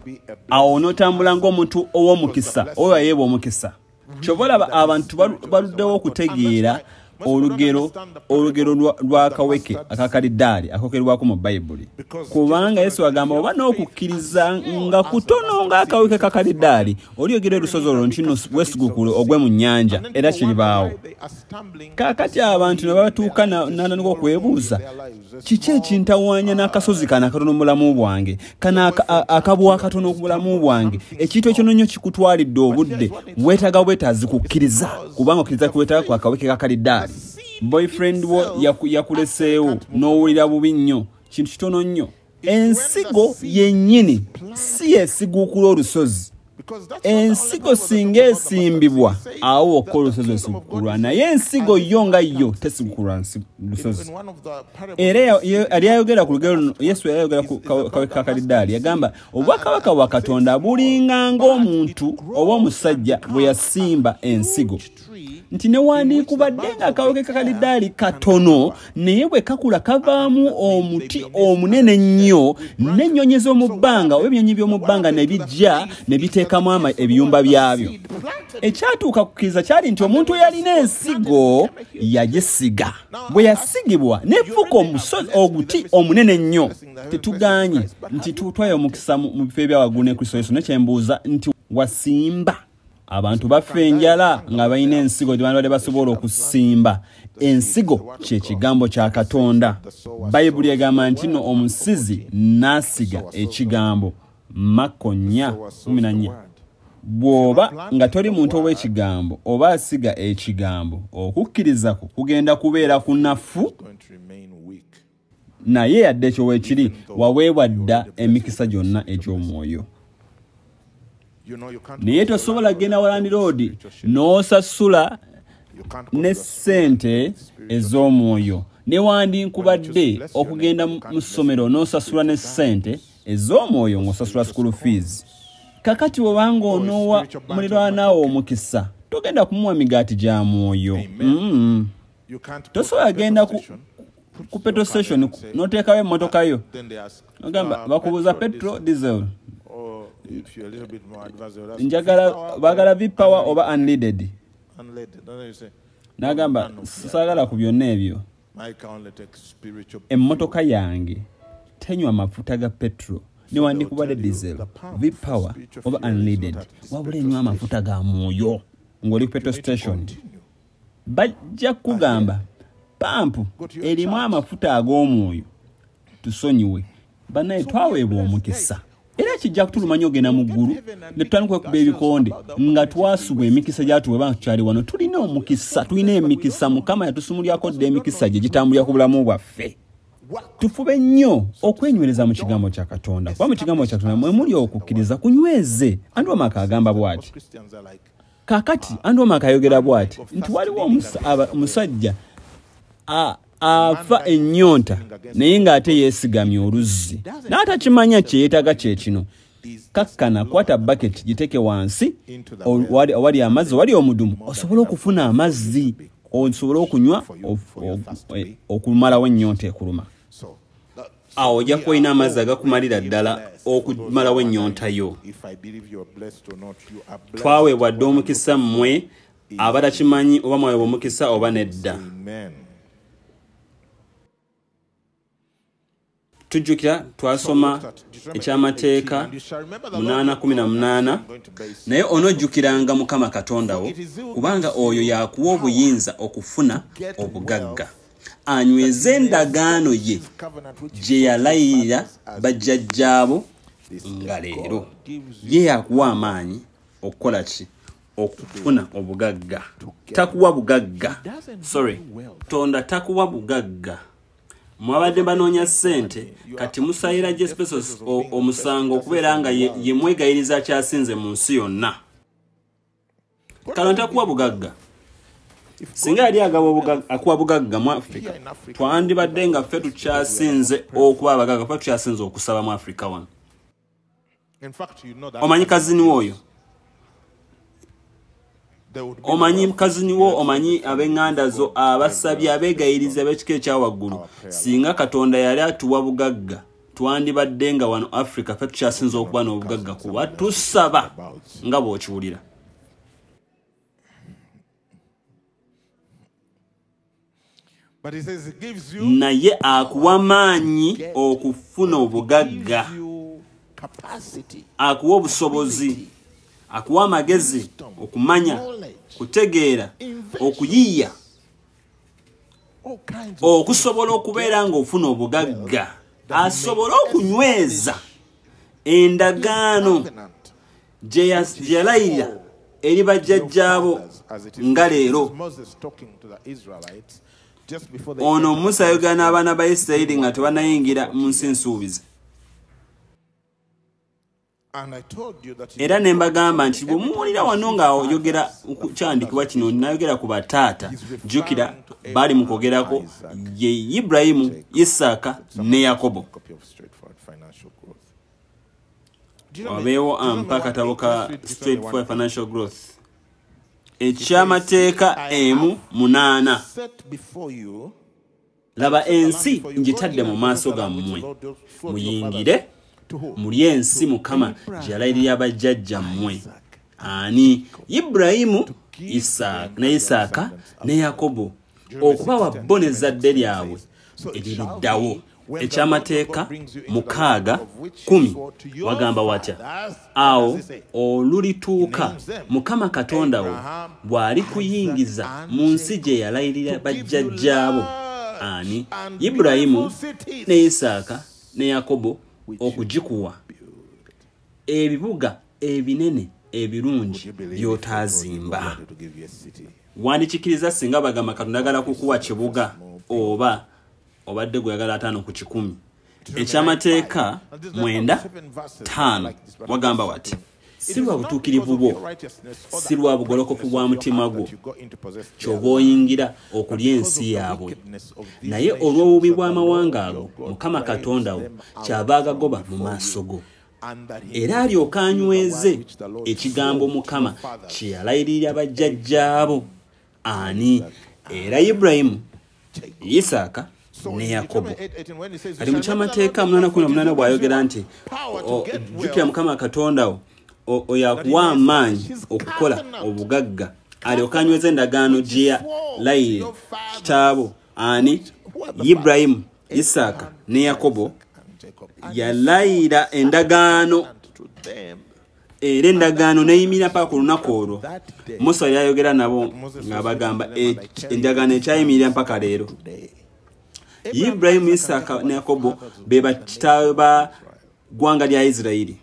Awo onootambula ng'omuntu ow'omukisa oyo ayeebwa omukisa. Kyova olaba abantu baluddewo okutegeera olugero lw'akaweke akakalidaali akokerwako mu Bayibuli. Kubanga Yesu agamba oba n'okukkiriza nga kutono ng'akaweke kakalidaali olyogera olusozi olwo nti no weesigukule ogwe mu nnyanja era kiribaawo. Kaakati abantu ne batuuka n'atandika okwebuuza kiki ekintawaanya n'akasozi kano akatono mu bulamu bwange kano akabwa akatono ku bulamu bwange ekintu ekyo nnyo kikutwalidde obudde weetaaga bwetaazi kukkiriza kubanga okkiriza kuweetaaga ku akaweke kakalidaali. Boyfriend wo yakuleseewo n'owulira bubi nnyo kintu kitono nnyo. Ensigo yennyini si yeesiguukula olusozi. Ensigo singa esimbibwa awo okkola olusozi esigukulwa naye ensigo yo nga yo tesigukulwa lusozi. Era yali ayogera ku lugero Yesu yayogera ku kaweke kakalidaali yagamba obwakabaka bwa Katonda bulinga ng'omuntu oba omusajja bwe yasimba ensigo nti newaandikubadde nga akaweke kakalidaali katono naye bwe kakula kavaamu omuti omunene nnyo n'ennyonyi z'omu bbanga oba ebinyonyi by'omu bbanga ne bijja ne biteekamu ebiyumba byabyo. Ekyatuuka kukkiriza kyali nti omuntu eyalina ensigo yagisiga. Bwe yasigibwa nefuuka oguti omunene nnyo. Tetuganye nti tutwaye omukisa mu bifo ebyawaggulu ne Kristo Yesu nekyembuuza nti wasimba. Abantu baffe enjala nga balina ensigo gye bali basobola okusimba. Ensigo kye kigambo kya Katonda. Bayibuli egamba nti no omusizi n'asiga ekigambo. Makko 4:14. Bw'oba nga toli muntu ow'ekigambo oba asiga ekigambo okukkiriza ko kugenda kubeera kunafu naye yadde ekyo weekiri waweebwa dda emikisa gyonna egy'omwoyo. Naye tosobola genda Walandi Road n'osasula ne ssente ez'omwoyo. Newandinkubadde okugenda mu ssomero n'osasula ne ssente ez'omwoyo ng'osasula school fees. Kakati obanga onoowa muliraanaawo omukisa togenda kumuwa migaati gya mwoyo. Tosobola genda ku petrol station n'oteekawo emmotoka yo ogamba bakubuuza petrol diesel njagala baagala V-power oba unleaded. N'agamba saagala ku byonna ebyo. Emmotoka yange tenywa mafuta ga petrol niwandikubadde diesel V-power oba unleaded wabula enywa amafuta ga mwoyo ng'oli ku petrol station bajja kugamba pampu erimu amafuta ag'omwoyo tusonyiwe bannaye twaweebwa omukisa era kijja kutuluma nnyo ogenda mu ggulu ne tutandika okuba ebikonde nga twasubwa emikisa gyatuwe banga tukyali wano tulina omukisa tulina emikisa mukama yatusumulyako dda emikisa gye gitambulira ku bulamu bwaffe tufube nnyo okwenywereza mu kigambo kya Katonda kuba mu kigambo kya Katonda mwe muli okukkiriza kunyweze andi omaka agamba bw'ati kakati andi omaka ayogera bw'ati nti waliwo omusajja afa ennyonta naye ng'ate yeesigamye oluzzi n'atakimanya kye yeetaga kye kino kakkana kwata bucket giteeke wansi wali amazzi wali omudumu osobole okufuna amazzi osobole okunywa okumalawo ennyonta ekuluma awo ojja kuba olina amazzi agakumalira ddala okumalawo ennyonta yo twaweebwa dde omukisa mmwe abatakimanyi oba mwaweebwa omukisa oba nedda tujjukira twasoma ekyamateeka 8:18 naye onojjukiranga Mukama Katonda wo kubanga oyo yakuwa obuyinza okufuna obugagga anyweze endagaano ye gye yalayirira bajjajjaabo nga leero ye yakuwa amaanyi okukola ki okufuna obugagga takuwa bugagga Tonda takuwa bugagga mwabadde banoonya ssente kati musayira gye spesos omusango okubeera nga ye mwegayiriza kyasinze mu nsi yonna kalo ntakuwa bugagga singa yali akuwa bugagga mu Afrika twandibadde nga ffe tukyasinze okuba abagagga ffe tukyasinze okusaba mu Afrika wano omanyi kazini oyo omanyi kazini wo omanyi ab'eŋŋanda zo abasabye abeegayiriza b'ekika ekyawaggulu singa Katonda yali atuwa bugagga twandibadde nga wano Africa ffe tukyasinza okuba n'obugagga kuba tusaba nga bw'okiwulira naye akuwa maanyi okufuna obugagga akuwa obusobozi akuwa amagezi okumanya kutegeera okuyiiya okusobola okubeera nga ofuna obugagga asobola okunyweza endagaano gye yalayirira eri bajjajjaabo nga leero ono Musa ayogera n'abaana ba Isirayiri nga tebanayingira mu nsi ensuubizi era ne mbagamba nti bwe muwulira wano ng'ayogera kyandikibwa kino nayogera ku bataata jjukira baali mu kwogerako ye Ibulayimu Isaaka ne Yakobo wabeewo ampa akatabo ka Straightforward Financial Growth ekyamateeka 1:8 laba ensi ngitadde mu maaso gammwe muyingire mulye ensi Mukama gye yalayirira bajjajjammwe ani Ibulayimu Isaaka ne Yakobo okubawa bo n'ezzadde lyabwe eririddawo ekyamateeka 6:10 wagamba watya awo olulituuka Mukama Katonda wo bw'ali kuyingiza mu nsi gye yalayirira bajjajjaabo ani Ibulayimu ne Isaaka ne Yakobo okugikuwa ebibuga ebinene ebirungi by'otaazimba wandikikiriza singa bagamba Katonda agala kukuwa kibuga oba obadde gweyagala 5 ku 10 ekyamateeka 9:5 wagamba wati si lwa butuukirivu bwo si lwa bugolokofu bwa mutima gwo ky'oba oyingira okulya ensi yaabwe naye olw'obubi bw'amawanga ago Mukama Katonda wo kyaba agagoba mu maaso go era alyoka anyweze ekigambo Mukama kye yalayirira bajjajjaabo ani era Ibulayimu Isaaka ne Yakobo kati mu kyamateeka 8:18 bw'ayogera nti jjukira Mukama Katonda wo oyakuwa amaanyi okukola obugagga alyoka anyweze endagaano gye yalayirira kitaabo ani Ibulayimu Isaaka ne Yakobo yalayira endagaano era endagaano neyimira paka ku lunaku olwo. Musa yayogera nabo nga bagamba endagaano ekyayimirira mpaka leero. Ibrahimu, Isaaka ne Yakobo be bakitaawe ba ggwanga lya Isirayiri.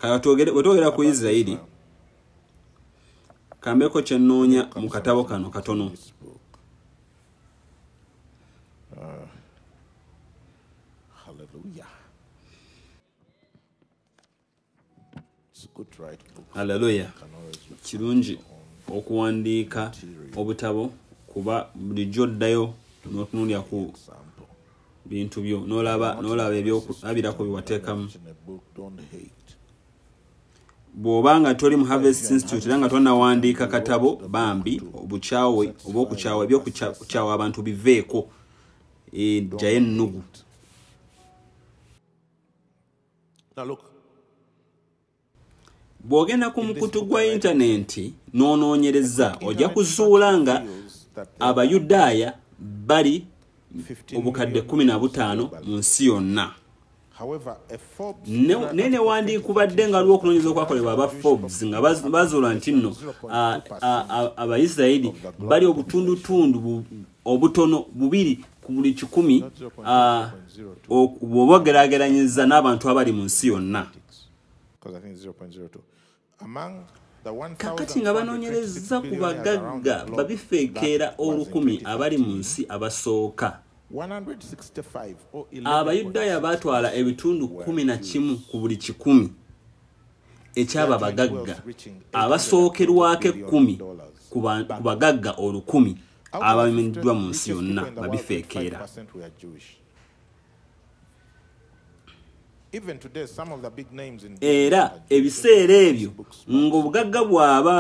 Bwetwogera ku Isirayiri, kambeko kye nnoonya mu katabo kano katono. Hallelujah. Kirungi okuwandiika obutabo kuba bulijjo oddayo n'otunuulira ku bintu byo n'olaba ebyokulabirako byewateekamu. Bw'obanga toli mu Harvest Institute era nga tonnawandiika katabo bambi obukyawe oba okukyawa ebyokukyawa abantu biveeko jjayo ennugu. Bw'ogenda ku mukutu gwa intaneti n'onoonyereza ojja kuzuula nga Abayudaaya bali obukadde 15 mu nsi yonna. Nene wandikubadde nga lwo okunoonyereza okwakolebwa aba Forbes nga bazuula nti nno Abayisirayiri bali obutundutundu obutono 2 ku buli 100 bw'obogeraageranyiza n'abantu abali mu nsi yonna. Kakati nga banoonyereza ku bagagga babifeekeera 1000 abali mu nsi abasooka. Abayudaaya batwala ebitundu 11 ku buli 100 ekyaba bagagga abasookerwako 10 ku bagagga 1000 abamenyddwa mu nsi yonna babifeekeera. Era ebiseera ebyo ng'obugagga bw'aba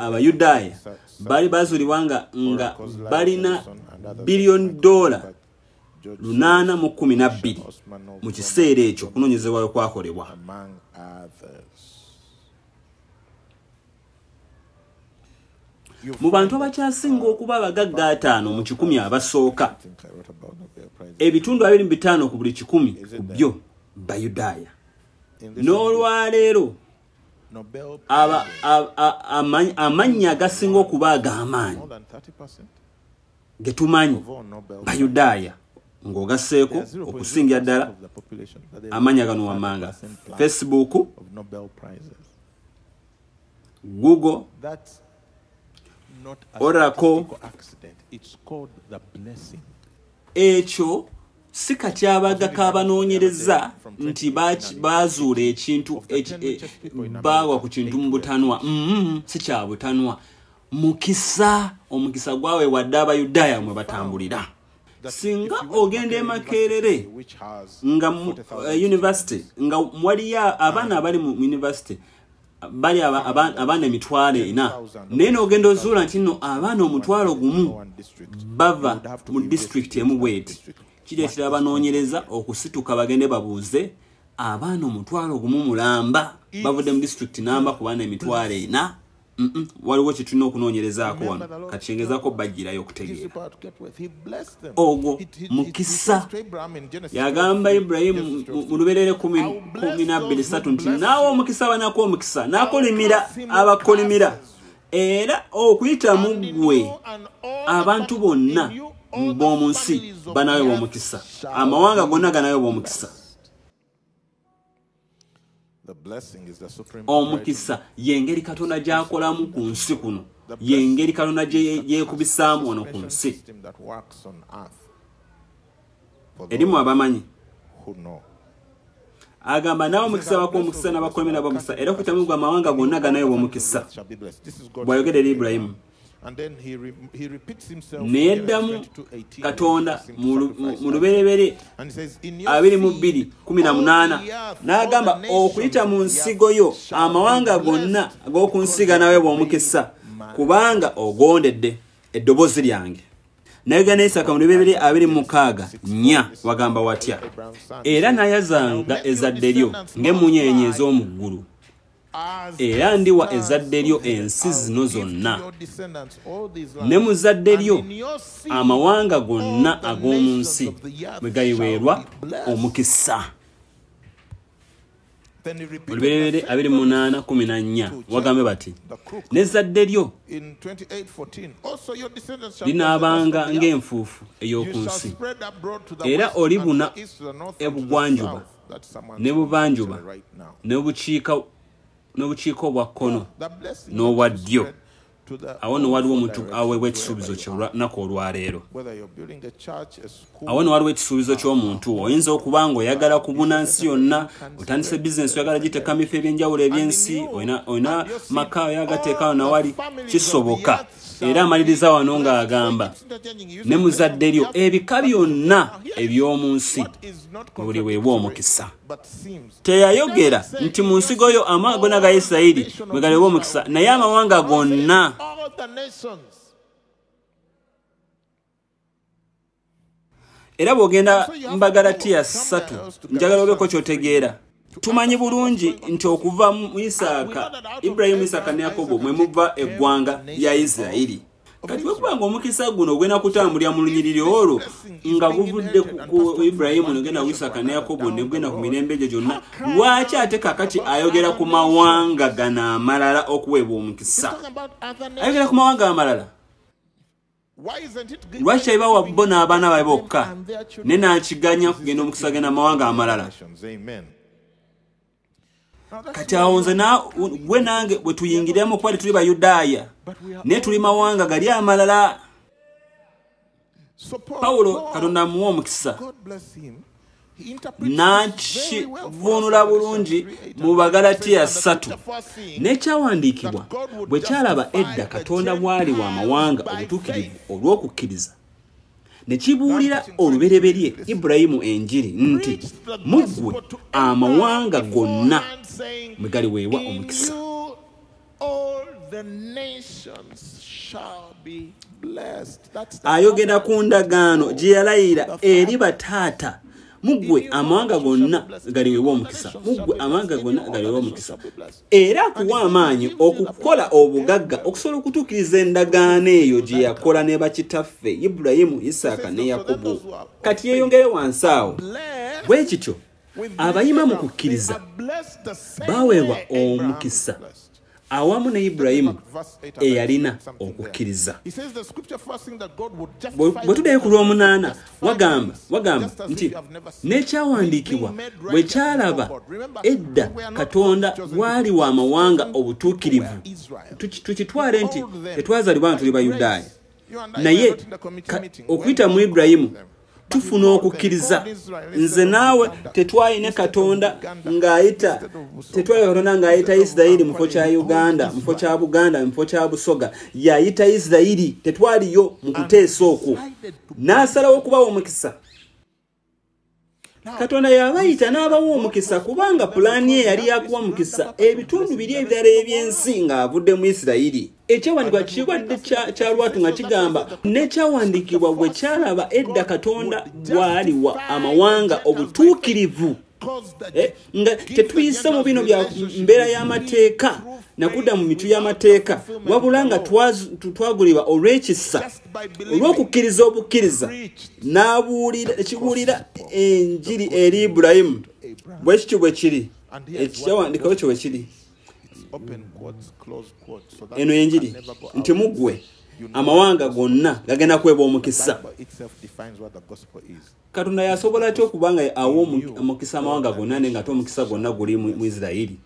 Abayudaaya bali bazuulibwa nga balina $812 mu kiseera ekyo okunoonyezebwa kwakolebwa. Mu bantu abakyasinga okuba abagagga 5 mu 100 abasooka, ebitundu 25 ku buli 100 ku byo Bayudaaya. N'olwaleero amannya agasinga okuba ag'amaanyi ge tumanyi Bayudaaya ng'ogasseeko okusingira ddala amannya gano wammanga: Facebook, Google, Oracle. Ekyo si katyabaga kabanoonyereza nti bazuula ekintu bawa ku kintu mu butanwa. Si kya butanwa. Mukisa, omukisa gwawe wadde Abayudaaya mwe batambulira. Singa ogenda e Makerere nga university nga waliyo abaana abali mu university bali abaana 40,000 naye n'ogenda ozuula nti nno abaana 1,000 bava mu district emu bweti. Kireetera abanoonyereza okusituka bagende babuuze abaana 1,000 mulamba bavudde mu district namba ku baana 40,000. Waliwo kye tulina okunoonyerezaako wano kati kyengezaako bajjirayo okutegeera. Ogwo mukisa. Yagamba Ibrahimu mu Lubeerera 12:3 nti naawe omukisa banako omukisa n'akolimira abakolimira era okuyita mu ggwe abantu bonna b'omu nsi banawe b'omukisa, amawanga gonna ganawe b'omukisa. Omukisa yengeri Katonda gy'akolamu ku nsi kuno, yengeri Katonda gye yeekubisaamu wano ku nsi. Erimu abamanyi agamba naawe omukisa bako omukisa n'abakolimira b'omukisa era okuyitamu ggwe amawanga gonna ganawe b'omukisa, bw'ayogera eri Ibrahimu. Neddamu Katonda mu Lubereberye 22:18 n'agamba okuyita mu nsigo yo amawanga gonna ag'oku nsiga nawe bw'omukisa kubanga ogondedde eddoboozi lyange. N'ayogera Isaaka mu Lubereberye 26:4 wagamba watya? Era n'ayazanga ezzadde lyo ng'emmunyeenye ez'omu ggulu era ndiwa ezzadde lyo ensi zino zonna ne mu zzadde lyo amawanga gonna ag'omu nsi bwe gayiweerwa omukisa. Olubereberye 28:14 wagambe bati n'ezzadde lyo linaabanga ng'enfuufu ey'oku nsi, era olibuna ebugwanjuba n'ebuvanjuba n'obukiika obwa kkono n'obwa ddyo. Awo no waliwo omuntu aweebwa ekisuubizo ky'olunaku olwaleero. Awo no waliwo ekisuubizo ky'omuntu oyinza okuba ng'oyagala kubuna nsi yonna, otandise bizinesi oyagala giteeka mu bifo eby'enjawulo eby'ensi, oyina maka oyagateekawo nawali, kisoboka. Era amaliriza wano ng'agamba ne mu zzadde lyo ebika byonna eby'omu nsi buli weebwa omukisa. Teyayogera nti mu nsigo yo amawanga gonna ga Isirayiri bwe galiweebwa omukisa, naye amawanga gonna. Era bw'ogenda Mbagalatiya 3 njagala obeeko ky'otegeera. Tumanyi bulungi nti okuva mu Isaaka, Ibrahimu, Isaaka ne Yakobo mwe muva eggwanga lya Isirayiri. Kati bwe kuba ng'omukisa guno ogenda kutambulira mu lunyiriri olwo nga guvudde ku Ibrahimu n'ogenda ku Isaaka ne Yakobo n'ogenda ku mirembe gye gyonna, lwaki ate kakati ayogera ku mawanga gano amalala okuweebwa omukisa? Ayogera ku mawanga amalala. Lwaki ayibawa bo n'abaana baabwe bokka ne n'akiganya kugenda omukisa genda mawanga amalala? Kati awo nze gwe nange bwe tuyingiremu kuba tuli Bayudaaya naye tuli mawanga gali amalala. Pawulo Katonda amuwa omukisa n'akivvuunula bulungi mu Bagalatiya 3. N'ekyawandiikibwa bwe kyalaba edda Katonda bw'ali wa mawanga obutuukirivu olw'okukkiriza, ne kibuulira olubereberye Ibulayimu enjiri nti mu ggwe amawanga gonna mwe galiweebwa omukisa. Ayogera ku ndagaano gye yalayira eri bataata. Muggwe amawanga gonna galiweebwa omukisa. Muggwe amawanga gonna galiweebwa omukisa. Era akuwa amaanyi okukola obugagga okusobola okutuukiriza endagaano eyo gye yakola ne bakitaffe Ibulayimu, Isaaka ne Yakobo. Kati yeeyongere wansi awo. Bwe kityo abayima mu kukkiriza baweebwa omukisa awamu ne Ibulayimu eyalina okukkiriza. Bwe tuddayo ku Lwomunaana wagamba nti n'ekyawandiikibwa bwe kyalaba edda Katonda bw'ali wa mawanga obutuukirivu, tukitwale nti tetwazaalibwa tuli Bayudaaya, naye okuyita mu Ibulayimu tufuna okukkiriza. Nze naawe tetwayine Katonda ng'ayita Isirayiri mu kifo kya Uganda, mu kifo kya Buganda, mu kifo kya Busoga. Yayita Isirayiri, tetwaliyo mu kuteesa okwo, n'asalawo okubawa omukisa. Katonda yabayita n'abawa omukisa kubanga pulaani ye yali yakuwa omukisa ebitundu biri ebirala eby'ensi ng'avudde mu Isirayiri. Ekyawandiikibwa kibadde kya lwatu nga kigamba n'ekyawandiikibwa bwe kyalaba edda Katonda bw'ali wa amawanga obutuukirivu. Nga tetuyise mu bino bya mbeera y'amateeka nakudda mu mitu y'amateeka, wabula nga twagulibwa olw'ekisa olw'okukkiriza obukkiriza n'ekibuulira enjiri eri Ibulayimu. Bwe kityo bwe kiri, ekyawandiikibwa kyo bwe kiri. Eno enjiri nti muggwe amawanga gonna gagenda kuweebwa omukisa. Katonda yasobola atya okubanga awa omukisa amawanga gonna naye ng'ate omukisa gwonna guli mu Isirayiri?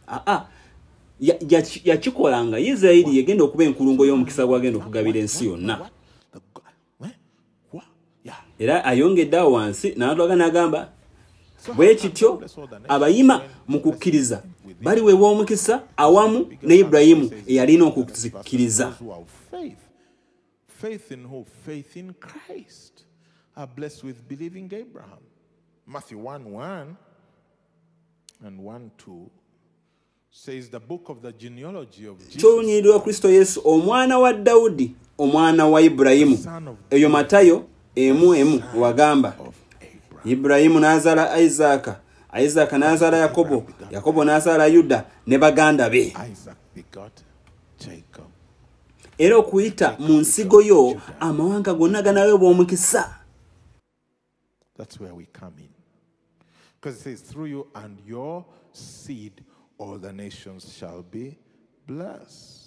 Yakikola nga Isirayiri yegenda okuba enkulungo y'omukisa gwagenda okugabira ensi yonna. Era ayongedde awo wansi n'atwaga n'agamba bwe kityo abayima mu kukkiriza baliweebwa omukisa awamu ne Ibulayimu eyalina okuzikkiriza. Faith in who? Faith in Christ are blessed with believing Abraham. Matthew 1:1 and 1:2 says the book of the genealogy of Jesus. Kyolunyirirwa Kristo Yesu omwana wa Dawudi omwana wa Ibulayimu. Eyo Matayo 1:1 wagamba Ibulayimu n'azaala Isaaka, Isaac n'azaala Yakobo, Yakobo n'azaala Yuda ne baganda be. Isaac begot Jacob. Era okuyita mu nsigo yo amawanga gonna ganaweebwa omukisa. That's where we come in. Because it says, through you and your seed, all the nations shall be blessed.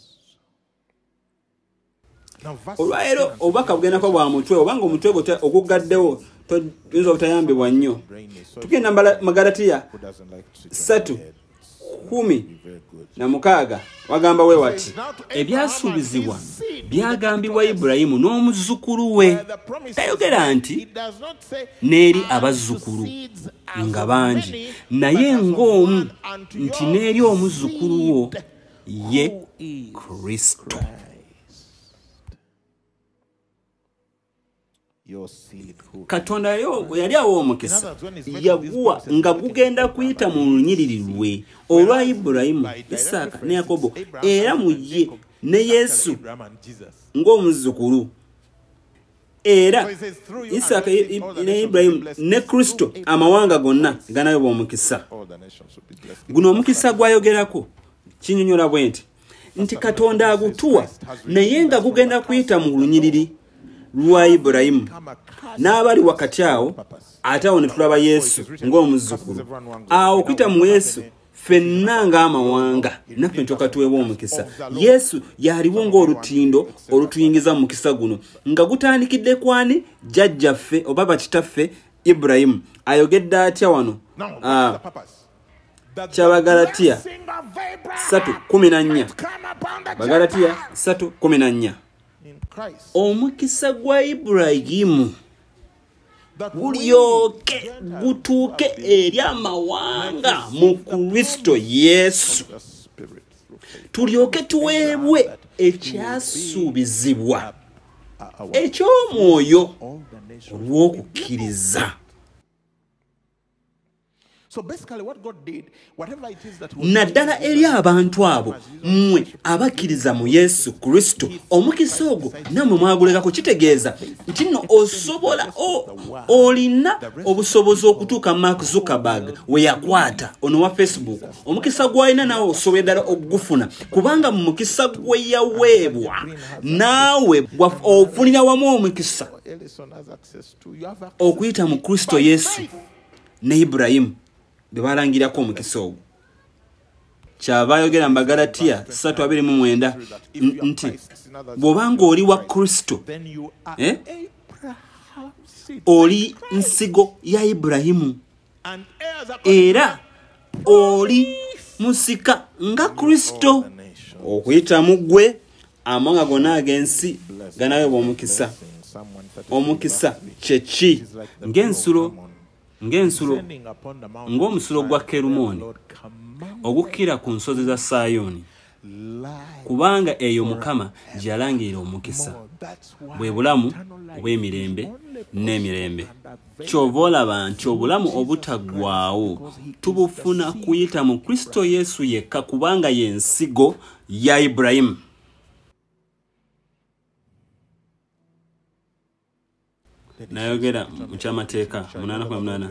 Olwaero obubaka bugendako bwa mutwe obanga omutwe gwo ogugaddewo tuyinza obutayambibwa nnyo. Tugenda Magalatiya 3:16 wagamba we wati ebyasuubizibwa byagambibwa Ibulayimu n'omuzzukulu we. Tayogera nti n'eri abazzukulu nga bangi naye ng'omu nti n'eri omuzzukulu wo ye Kristo. Katonda yali awa omukisa yaguwa nga gugenda kuyita mu lunyiriri lwe olwa Ibulayimu, Isaaka ne Yakobo era mu ye ne Yesu ng'omuzzukulu. Era Isaaka ne Ibulayimu ne Kristo amawanga gonna ganaweebwa omukisa. Guno omukisa gwayogerako kinyonyola bwe nti Katonda agutuwa naye nga gugenda kuyita mu lunyiriri lwa Ibulayimu n'abali wakati awo ate awo ne tulaba Yesu ng'omuzzukulu. Awo okuyita mu Yesu ffenna ng'amawanga naffe ntyoka tuweebwa omukisa. Yesu yaliwo ng'olutindo olutuyingiza mu mukisa guno nga gutandikidde kwani jjajjaffe oba bakitaffe Ibulayimu. Ayogedde atya wano Ky'Abagalatiya 3:14. Bagalatiya 3:14. Omukisa gwa Ibulayimu gulyoke gutuuke eri amawanga mu Kristo Yesu, tulyoke tuweebwe ekyasuubizibwa eky'omwoyo olw'okukkiriza. Naddala eri abantu abo mmwe abakkiriza mu Yesu Kristo, omukisa ogwo nammwe mwagulekako. Kitegeeza nti nno osobola olina obusobozi okutuuka Mark Zuckerberg we yakwata ono wa Facebook. Omukisa gw'alina naawe osobola ddala okugufuna kubanga mu mukisa gwe yaweebwa naawe ofunira wamu omukisa okuyita mu Kristo Yesu ne Ibulayimu be balangirako omukisa ogwo. Kyava ayogera mu Bagalatiya 3:29 nti bw'obanga oli wa Kristo oli nsigo ya Ibulayimu era oli musika nga Kristo. Okuyita mu ggwe amawanga gonna ag'ensi ganaweebwa omukisa. Omukisa kye ki? Ng'omusulo gwa Kerumooni ogukkira ku nsozi za Sayoni, kubanga eyo Mukama gye yalangirira omukisa bwe bulamu obw'emirembe n'emirembe. Kyova olaba nti obulamu obutaggwaawo tubufuna kuyita mu Kristo Yesu yekka kubanga ye nsigo ya Ibulayimu. Nayogera mu kyamateeka 8:8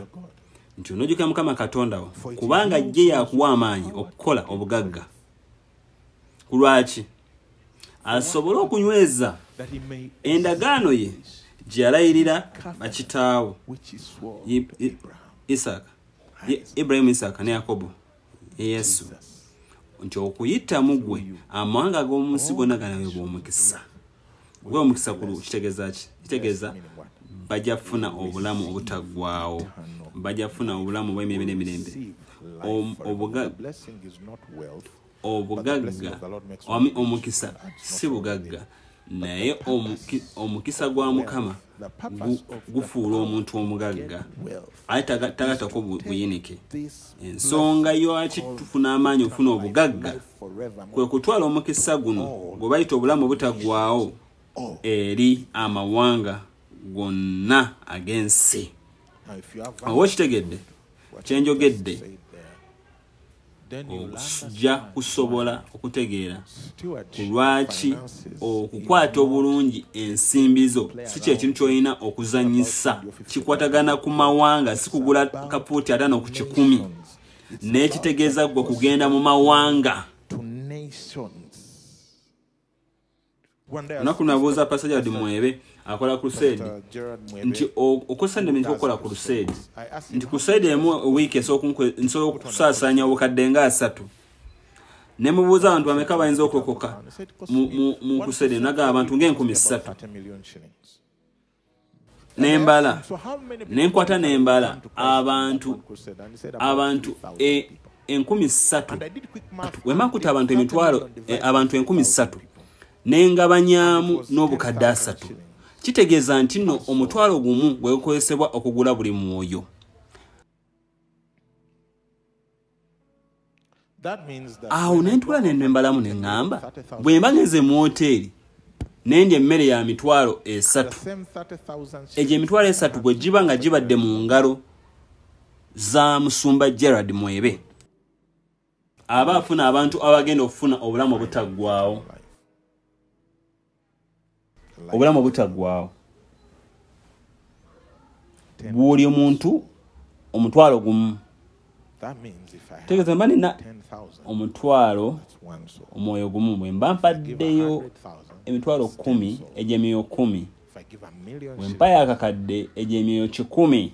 nti onojjuka Mukama Katonda wo kubanga ye yakuwa amaanyi okukola obugagga. Kulwaki? Asobole okunyweza endagaano ye gye yalayirira bakitaawo Ibulayimu, Isaaka ne Yakobo, Yesu, nti okuyita mu ggwe amawanga g'omu nsi gonna ganaweebwa omukisa. Gwe omukisa kulu kitegeeza ki? Kitegeeza bajja kufuna obulamu obutaggwaawo, bajja kufuna obulamu obw'emirembe n'emirembe. Obugagga omukisa si bugagga naye omukisa gwa Mukama gufuula omuntu omugagga ate tagatako buyinike. Ensonga lwaki tufuna amaanyi okufuna obugagga kwe kutwala omukisa guno gwe bayita obulamu obutaggwaawo eri amawanga gonna ag'ensi. Oba kitegedde kyenjogedde ojja kusobola okutegeera lwaki okukwata obulungi ensimbi zo si kyekintu ky'olina okuzanyisa. Kikwatagana ku mawanga, si kugula kapuuti 5 ku 10 n'ekitegeeza gwe kugenda mu mawanga. Onaku nabuuza Pastor Gerard Mwebe akola crusade nti okosa ndementi okola crusade nti crusade emu week nsobola okusaasaanya obukadde nga 3 ne mubuuza abantu bameka bayinza okulokoka mu crusade naga abantu nga 3,000 nembala nenkwata nembala abantu 3,000 wemakuta abantu emitwalo abantu 3,000 nengabanyamu n'obukadde 3 kitegeeza nti nno omutwalo gumu gwegukozesebwa okugula buli mwoyo. Awo nentula nembalamu neŋŋamba bwe mba ngenze mu hoteri nendya emmere ya mitwalo 3 egyo emitwalo 3 bwe giba nga gibadde mu ngalo za musumba Gerard Mwebe aba afuna abantu abagenda okufuna obulamu obutaggwaawo. Obulamu obutaggwaawo bw'oli omuntu omutwalo gumu tegeeza mba nina omutwalo omwoyo gumu bwe mba mpaddeyo emitwalo 10 egy'emyoyo 10 bwe mpayo akakadde egy'emyoyo 100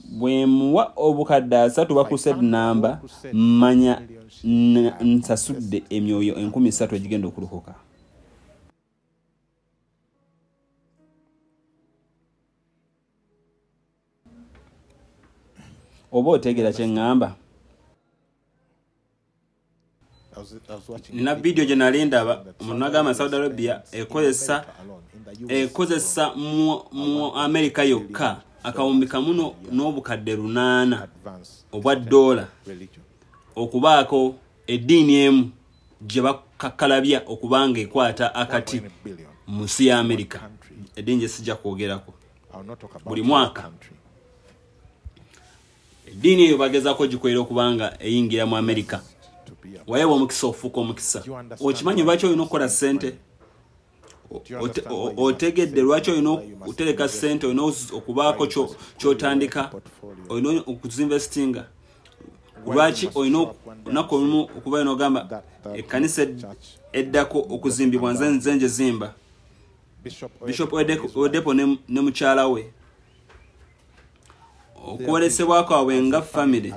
bwe muwa obukadde 3 bakused namba mmanya nsasudde emyoyo 3,000 egigenda okulokoka. Oba otegeera kye ŋŋamba? Nina video gye nali ndaba omuntu n'agamba Saudi Arabia ekozesa mu Amerika yokka akawumbi kamu n'obukadde 8 obwa $, okubaako eddiini emu gye bakakkalabya okubanga ekwata akati mu nsi ya Amerika. Eddiini gye sijja kwogerako buli mwaka. Eddiini eyo bagezaako gikwera okubanga eyingira mu Amerika. Wayewa omukisa ofuuka omukisa. Okimanyi lwaki olina okukola ssente? Otegedde lwaki olina okutereka ssente, olina okubaako ky'otandika, olina okuzinvestinga. Lwaki olina olunaku olumu okuba n'ogamba ekkanisa eddako okuzimbibwa nze nje zimba. Bishop Odepo ne mukyala we okwolesebwa kwabwe nga family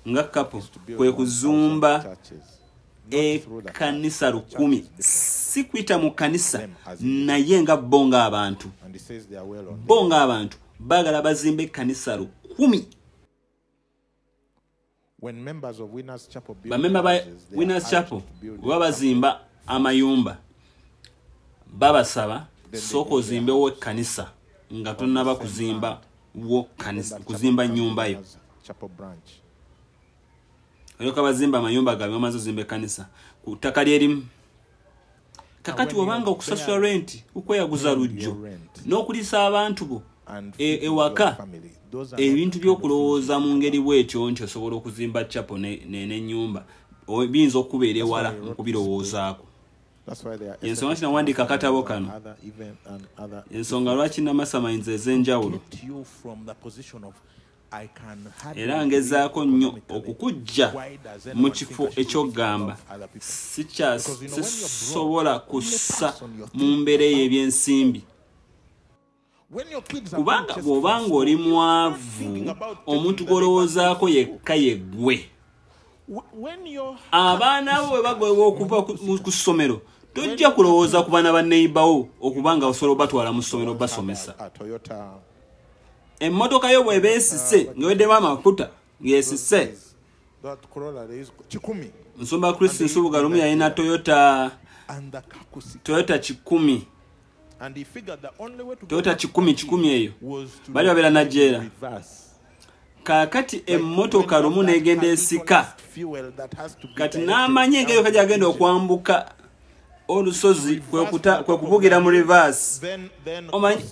nga couple kwe kuzumba ekkanisa 1,000 si kuyita mu kanisa naye nga bonga abantu baagala bazimba ekkanisa 1,000. Bamemba ba Winners Chapel bwe bazimba amayumba babasaba sooka ozimbewo ekkanisa nga tonnaba kuzimba nyumba yo. Olyoka bazimba amayumba gaabwe bamaze ozimba ekkanisa ku ttaka lyerimu. Kakati wabanga okusasula rent ukweyaguza lujjo n'okuliisa abantu bo ewaka ebintu by'okulowooza mu ngeri bw'etyo nti osobola okuzimba chapel n'ennyumba biyinza okubeera ewala nkubirowoozaako. Ensonga kinawandiika akatabo kano ensonga lwaki namasamayinza ez'enjawulo era ngezaako nnyo okukujja mu kifo eky'okugamba sisobola kussa mu mbeera y'ebyensimbi kubanga bw'obanga oli mwavu omuntu gw'olowoozaako yekka yeggwe. Abaana bo bwe bagwewa okuva ku ssomero tojja kulowooza ku baana ba neighbour okubanga osobola batwala mu ssomero basomesa. Emmotoka yo bw'eba esise ng'eweddemu amafuta ng'esise. Nsumba Kristo Nsubuga lumu yalina Toyota 10. Toyota 10 eyo bali babeera Nigeria. Kakati emmotoka lumu n'egenda esika kati n'amanya engeri gy'agenda okwambuka olusozi kwe kuvugira mu reverse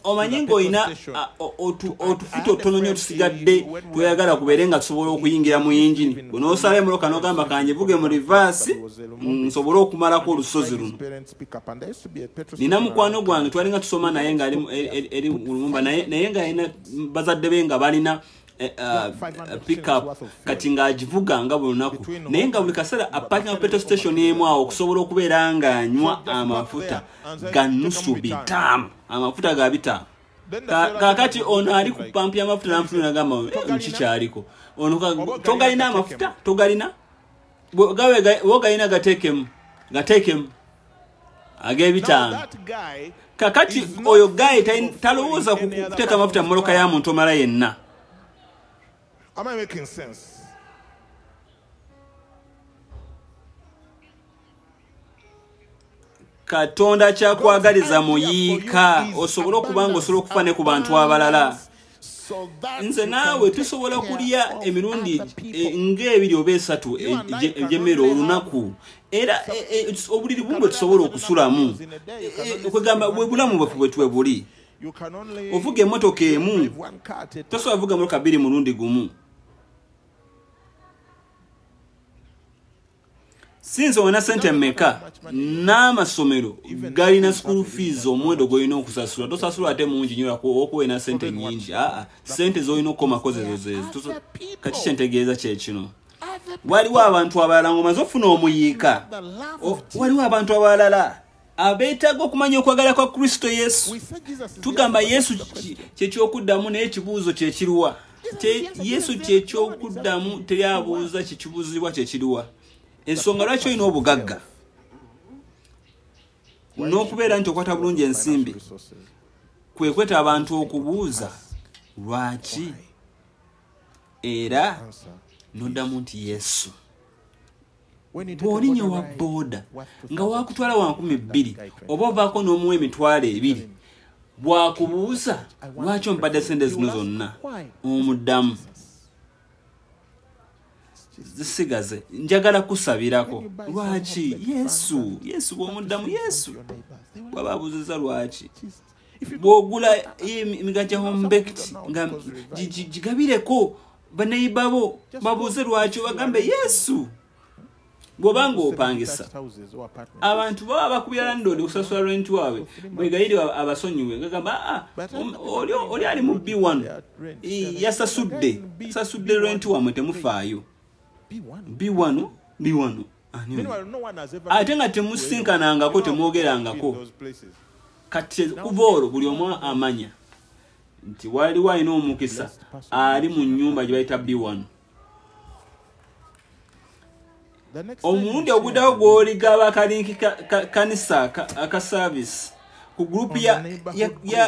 omanyi ng'olina otufuta otono nnyo tusigadde tweyagala kubeere nga tusobola okuyingira mu yingini bw'onoosala emmotoka n'ogamba kangivuge mu reverse nsobole okumalako olusozi luno. Nina mukwano gwange twalinga tusoma naye ng'ali eri Lumumba naye ng'alina bazadde be nga balina pickup kati ng'agivuga nga buli lunaku naye nga buli kaseera aparking petrol station emu awo okusobola okubeera ng'anywa amafuta ga nusu bitaamu amafuta ga bitaamu. Kakati ono ali ku pampu y'amafuta n'amafuta n'agamba nkikyaliko ono togalina amafuta togalina wogalina gateekemu ag'ebitaano. Kakati oyo gaye talowooza kuteeka amafuta mu mmotoka ya muntu omala yenna. Am I making sense? Katonda kyakwagaliza muyiika osobola okuba nga osobola okufa ne ku bantu abalala. Nze naawe tusobola kulya emirundi ng'ebiri oba esatu egy'emmere olunaku era obuliri bumwe tusobola okusulamu kwegamba bwe bulamu bwaffe bwe tuwe buli. Ovuga emmotoka emu tosobola vuga emmotoka bbiri mulundi gumu. Since wana sente mmeka n'amasomero galina school fees omuwendo gw'olina okusasula tosasula ate mungi nnyo okuwena sente nnyingi sente z'olina okukomako zezo kati kyentegeeza kye kino waliwo abantu abalala ng'omaze ofuna omuyiika waliwo abantu abalala abeetaaga okumanya okwagala kwa Kristo Yesu. Tugamba Yesu kyekyokuddamu naye ekibuuzo kyekiruwa Yesu kyekyokuddamu teri abuuza kyekibuuzibwa kyekiruwa. Ensonga lwaki olina obugagga n'okubeera nti okwata bulungi ensimbi kwe kweta abantu okubuuza lwaki era n'oddamu nti Yesu. Bw'olinnya wa booda nga wakutwala wa 200 oba ovaako n'omuwa emitwalo 2 bwakubuuza lwaki ompadde sente zino zonna omuddamu zisigaze njagala kusabirako lwaki Yesu bw'omuddamu Yesu bw'aba abuuziza lwaki. Bw'ogula emigajja home baked nga gigabireko baneiba bo babuuze lwaki bagambe Yesu. Bw'obanga opangisa abantu baba bakubira landlord okusasula rent waabwe bwegayiri abasonyiwe ngagamba oli ali mu B1 yasasudde rent wamwe temufaayo. B1 ate nga temusinkanangako temwogerangako kati kuva olwo buli omu amanya nti waliwo alina omukisa ali mu nnyumba gye bayita B1. Omulundi oguddawo gw'oligaba akalinki kanisa aka service ku gurupu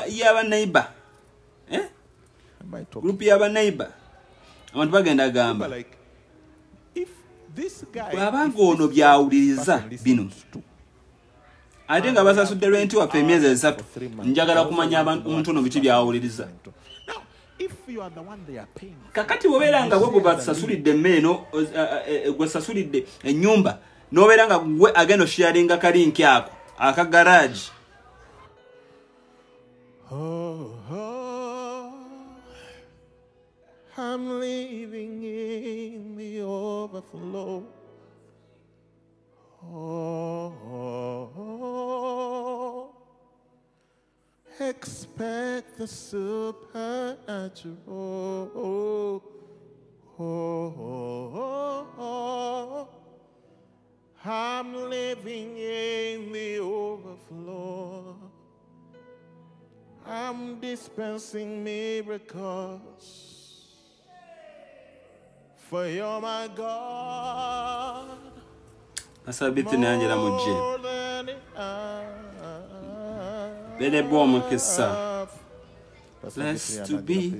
y'abaneiba gurupu y'abaneiba abantu bagenda gamba bw'abanga ono byawuliriza bino ate nga basasudde renti waffe emyezi 3 njagala kumanya omuntu ono biki byawuliriza. Kakati bw'obeera nga gwe basasulidde emmeno gwe sasulidde ennyumba n'obeera nga gwe agenda osharinga kalinki ako aka garage I'm living in the overflow. Expect the supernatural. I'm living in the overflow. I'm dispensing miracles. For you're my God. Asabiti nanjira mujje. Bele bomu kissa. Blessed to be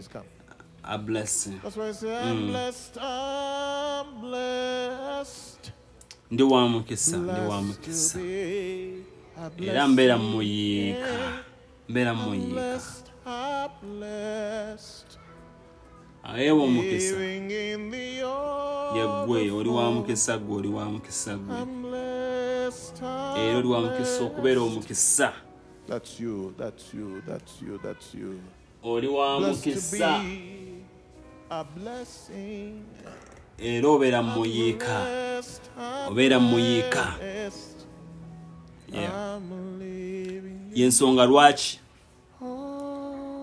a blessing. That's why I say I'm blessed. I'm blessed. Ndi wa mukissa. Era mbeera muyiika. Ayewo omukisa yegwe oli wa mukisa gwe. Era oli wa mukisa okubeera omukisa. That's you. Oli wa Blessed mukisa. to be a blessing. Era obeera muyiika. Obeera muyiika. Yeah. Yensonga lwaki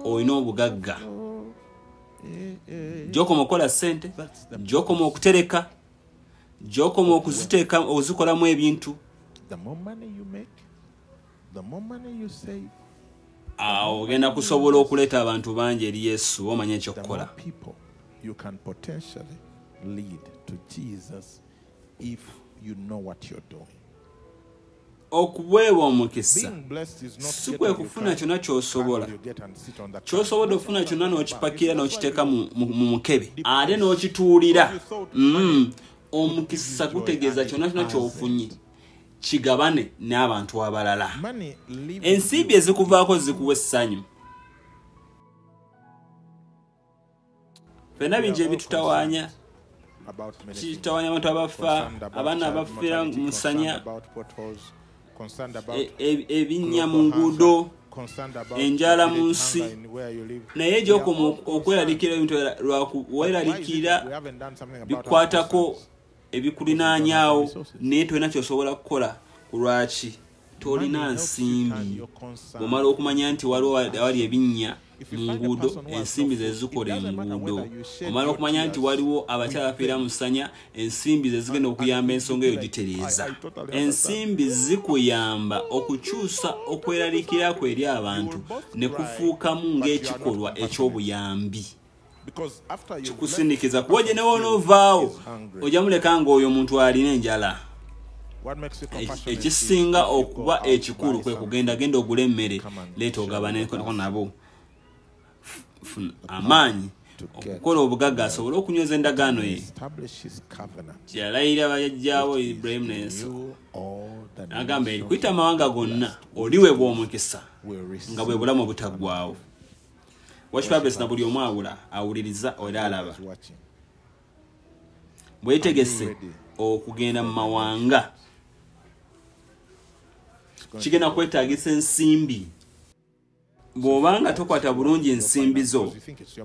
olina obugagga. Gyokoma okola ssente, gyokoma okutereka, gyokoma okuziteeka ozikolamu ebintu. The more money you make, the more money you save, ogenda kusobola okuleeta abantu bangi eri Yesu omanya ekyokukola. the more people you can potentially lead to Jesus if you know what you're doing. Okuweebwa omukisa Being blessed is not si get kwe on your kufuna car, kyonna ky'osobola. car you get and sit on the car. Ky'osobodde okufuna kyonna n'okipakira n'okiteeka mu mukebe ate n'okituulira. Omukisa gutegeeza kyonna kyonna ky'ofunye kigabane n'abantu abalala. Money leaves Ensimbi ezikuvaako zikuwa essanyu. Ffenna bingi ebitutawaanya. about many things. Kitawanya abantu abafa, Concerned about abaana child abafiira mortality, mu nsanya, concerned about potholes, concerned about ebinnya mu global nguudo, hunger, concerned about enjala mu village nsi. hunger in where you live. Naye We are gy'okoma all okweralikira ebintu weraliikira concerned. We haven't done something about our bikwatako concerns. ebikulinaanyaawo naye tolina ky'osobola kukola ku lwaki tolina Money helps you turn nsimbi. your concern. Bw'omala okumanya nti waliwo awali ebinnya If you mu find a nguudo, person who has ensimbi no ze food, zikola it doesn't matter enguudo. whether you shed Omala your okumanya nti tears waliwo abakyala afiira mu ssanya, ensimbi ze zigenda okuyamba ensonga eyo gitereeza. Ensimbi zikuyamba okukyusa okweraliikira kwe eri abantu ne kufuukamu ng'ekikolwa eky'obuyambi. Because after you Kusindikiza kuba gye newonoovaawo ojja muleka ng'oyo omuntu alina enjala. what makes you compassionate Ekisinga is if you go okuba out, ekikulu buy kwe something. kugenda genda ogula emmere leeta ogabaneko nabo. Amaanyi okukola obugagga asobole okunyweza endagaano ye. Establish his covenant. Yalayira bajjajjaawo Ibrahim n'Enso. You all the Agamba nations erikuyita amawanga gonna oliweebwa omukisa will receive. nga bwe bulamu obutaggwaawo. Watch na buli omu awuliriza era alaba. Is watching. Bwetegese okugenda mu mawanga kigenda kwetaagisa ensimbi. Bw'obanga tokwata bulungi ensimbi zo,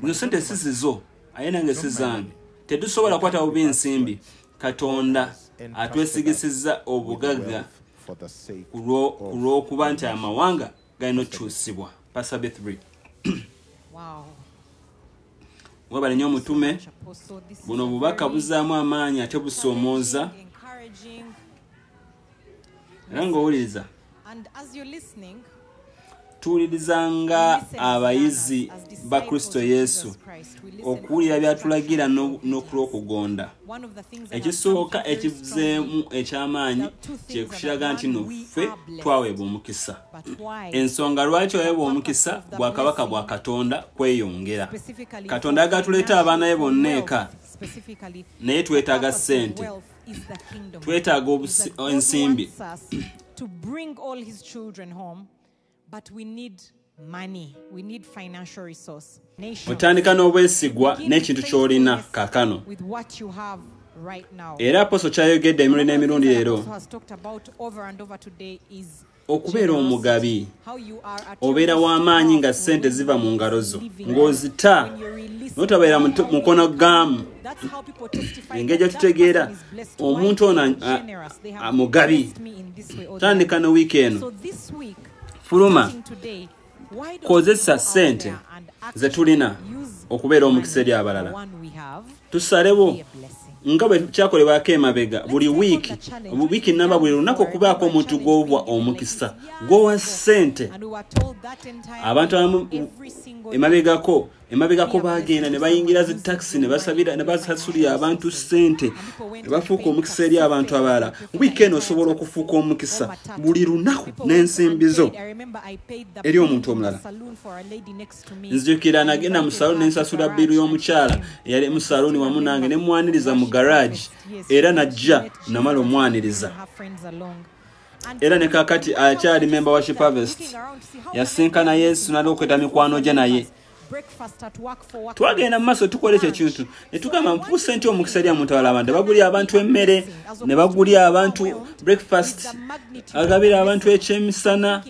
zo sente si zizo, aye nange si zange. Tetusobola kukwata bubi ensimbi. Katonda atwesigisizza obugagga For the sake kulw'okuba nti amawanga galina okukyusibwa. Pastor Beth 3. Wow. Webale nnyo omutume, Apostle, this is buno a bubaka very buzaamu amaanyi ate busoomooza. encouraging. Era ng'owuliriza, And as you're listening, tuwulirizanga abayizi ba Kristo Yesu okuwulira by'atulagira n'okugonda. Ekisooka ekivuzeemu eky'amaanyi kye kukiraga nti naffe twaweebwa omukisa. Ensonga lwaki waweebwa omukisa, bwakabaka bwa Katonda kweyongera. Katonda agatuleeta abaana be bonna eka, naye twetaaga ssente, twetaaga ensimbi. to bring all his children home, but we need money. We need financial resource. Nation, Otandika n'obwesigwa n'ekintu ky'olina kaakano. with what you have right now. Era Apostle kyayogedde emirundi n'emirundi leero, has talked about over and over today is okubeera omugabi, how you are at obeera your most w'amaanyi nga powerful ssente when ziva you mu are ngalo zo, living. ng'ozita, When you release n'otabeera mukono gamu. That's how people testify Engeri that gye tutegeera, person is blessed. omuntu Why? ono They are generous. They have mugabi. blessed me in this way or Tandika that. ne wiiki eno, So this week, fuluma, starting today, why don't kozesa we go out ssente there and ze actually tulina use okubeera omukisa eri money, abalala. the one we have, Tusalebo be a blessing. nga bwe kyakolebwako emabega buli wiiki, wiiki namba buli lunaku okubaako omuntu gw'owa omukisa, gw'owa ssente. And we were told that entire Abantu abamu every single emabegako bagenda ne bayingira zi taxi ne basasulira abantu ssente, ne bafuuka omukisa eri abantu abalala. Wiiki eno osobola okufuuka omukisa buli lunaku n'ensimbi zo eri omuntu omulala. Nzijukira nagenda mu saluni nensasula bbiru y'omukyala eyali mu saluni wamu nange ne mwaniriza mu garage, era najja namala omwaniriza. Era ne kakati akyali member worship harvest yasinkana Yesu n'alyokweta mikwano gye naye breakfast at work for work. twagenda mu maaso tukola ekyo kintu ne tugamba mpuuse nti omukisa eri amutwala abantu bagulira abantu emmere ne bagulira abantu breakfast agabira abantu ekyemisana.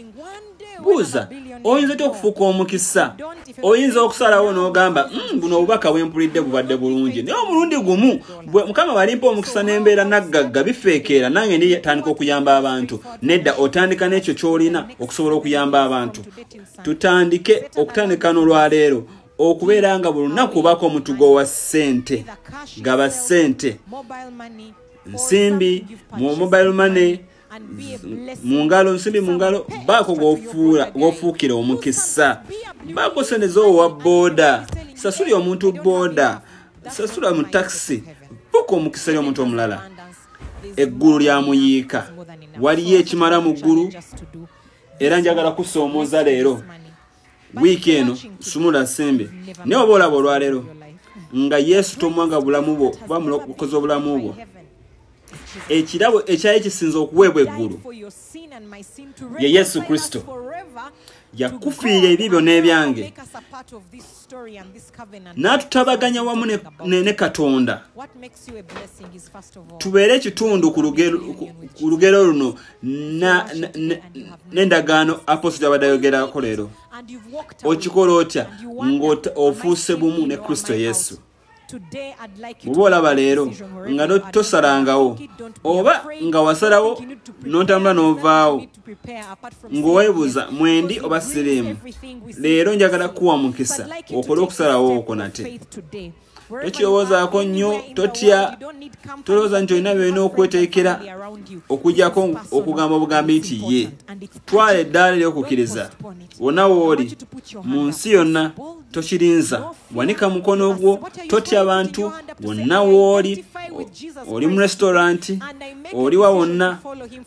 Buuza, oyinza otya okufuuka omukisa? Oyinza okusalawo n'ogamba buno obubaka bwempulidde bubadde bulungi naye omulundi gumu Mukama balimpa omukisa n'embeera naggagga bifeekeera nange nditandika okuyamba abantu. Nedda otandika n'ekyo ky'olina okusobola okuyamba abantu. Tutandike okutandika n'olwaleero okubeera nga buli lunaku obako omutugo wa ssente. Gaba ssente, nsimbi mu mobile money, mungalo nsimbi mungalo bako gwofuukira omukisa. Bako sente z'owa boda, sasuli omuntu boda, sasula mu taxi, buka omukisa eri omuntu omulala. Eggulu lya muyiika, waliyo ekimala mu ggulu era njagala kusoomooza leero. Wiiki eno sumula nsimbi naye oba olaba olwaleero nga Yesu tomwanga bulamu bwo kuba mulokozi obulamu bwo. Ekirabo ekyali kisinza okuweebwa eggulu ye Yesu Kristo. Yakufiira ebibyo n'ebyange n'atutabaganya wamu ne Katonda tubeere ekitundu ku lugero luno n'endagaano Apostle abadde ayogerako leero. Okikola otya ng'ofuuse bumu ne Kristo Yesu. Bw'oba olaba leero nga tosalangawo oba nga wasalawo n'otambula n'ovaawo ng'oweebuuza mwendi oba siriimu, leero njagala kuwa mukisa okole okusalawo okwo nate. Tokirowoozaako nnyo, totya, tolowooza nti olina byolina okweteekera okujjako okugamba obugambi nti ye. Twala eddaala ery'okukkiriza wonna w'oli mu nsi yonna. Tokirinza, wanika mukono gwo, totya abantu wonna w'oli. Oli mu restaurant, oli wa wonna,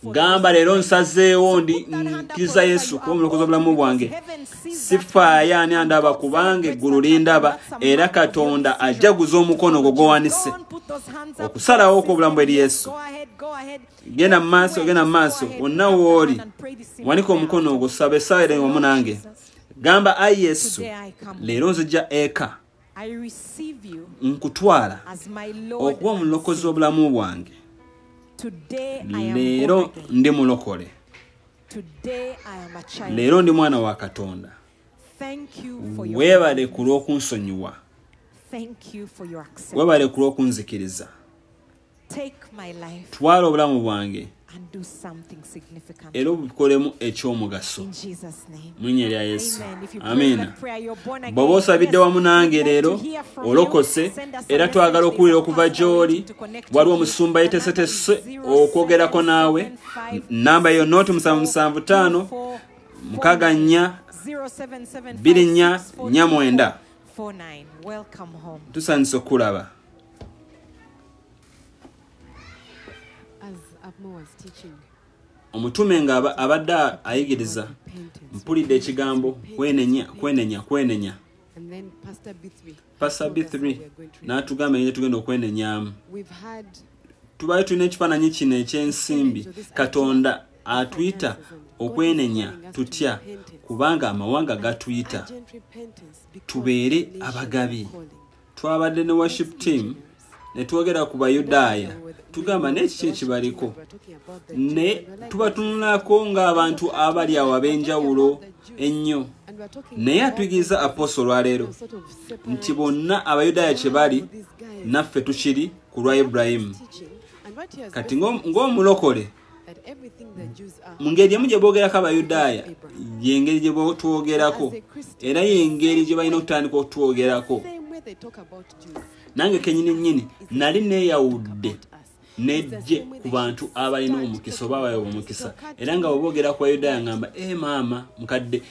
gamba leero nsazeewo nkiriza Yesu kuba omulokozi obulamu bwange. Sifaayo ani andaba kubanga eggulu lindaba era Katonda ajaguza omukono gwo gwowanise okusalawo okw'obulamu eri Yesu. Genda mu maaso wonna w'oli, wanika omukono gwo, saba essaawa eri wamu nange. Gamba ayi Yesu, leero nzija eka nkutwala okuba omulokozi obulamu bwange. Leero ndi mulokole, leero ndi mwana wa Katonda. Weebale ku lw'okunsonyiwa, weebale ku lw'okunzikiriza. Twala obulamu bwange era obukolemu ekyomugaso mu linnya lya Yesu. Amiina. Bw'oba osabidde wamu nange leero olokose era twagala okuwulira okuva gy'oli, waliwo omusumba yeeteeseteese okwogerako naawe. Namba yo 0775 64 24 49. Tusaanise okulaba. Omutume nga abadde ayigiriza mpulidde ekigambo kwenenya. Pastor B3 n'atugamba engeri tugenda okwenenyamu. Tubayo tulina ekifaananyi kino eky'ensimbi. Katonda atuyita okwenenya tutya kubanga amawanga gatuyita tubeere abagabi. Twabadde ne worship team ne twogera ku Bayudaaya tugamba n'ekiki ekibaliko ne tubatunulako ng'abantu abali awo ab'enjawulo ennyo. Naye atuyigiriza Apostle olwaleero nti bonna Abayudaaya kye bali naffe tukiri ku lwa Ibulayimu. Kati ng'omulokole mu ngeri emu gye boogerako Abayudaaya y'engeri gye twogerako era y'engeri gye balina okutandika okutwogerako. Nange kenyini nali neeyawudde nejje ku bantu abalina omukisa oba abaweebwa omukisa era nga boogera ku Bayudaaya ngamba maama mukadde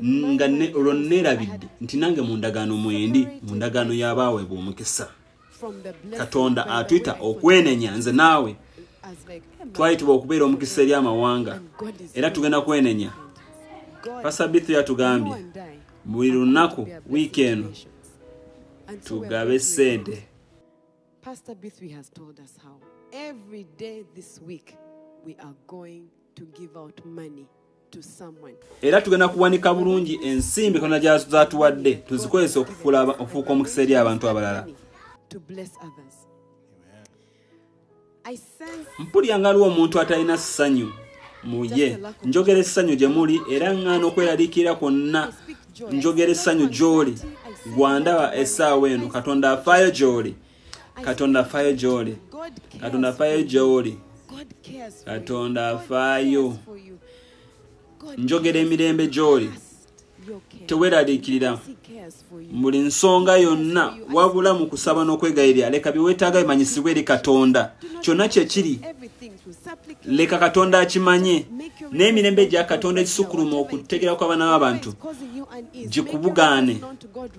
nga olwo neerabidde nti nange mu ndagaano mwendi mu ndagaano y'abaaweebwa omukisa. Katonda atuyita okwenenya nze naawe twayitibwa okubeera omukisa eri amawanga era tugenda kwenenya. Pastor B3 yatugambye buli lunaku wiiki eno tugabe sente. Pastor B3 has told us how every day this week we are going to give out money to someone. Era tugenda kuwanika bulungi ensimbi Katonda zatuwadde tuzikozesa okufuuka omukisa eri abantu abalala. To bless others. I sense mpulya nga aliwo omuntu atalina ssanyu muye njogera essanyu gye muli era ŋŋaana okweraliikirira kwonna njogera essanyu gy'oli gwandaba essaawa eno Katonda afaayo gy'oli Katonda afaayo gy'oli Katonda afaayo gy'oli Katonda afaayo njogera emirembe gy'oli teweeraliikirira buli nsonga yonna wabula mu kusaba n'okwegayirira leka biweetaaga bimanyisibwe eri Katonda kyonna kye kiri leka Katonda akimanye n'emirembe gya Katonda ekisukuluma okutegeera kw'abaana b'abantu gikubugaane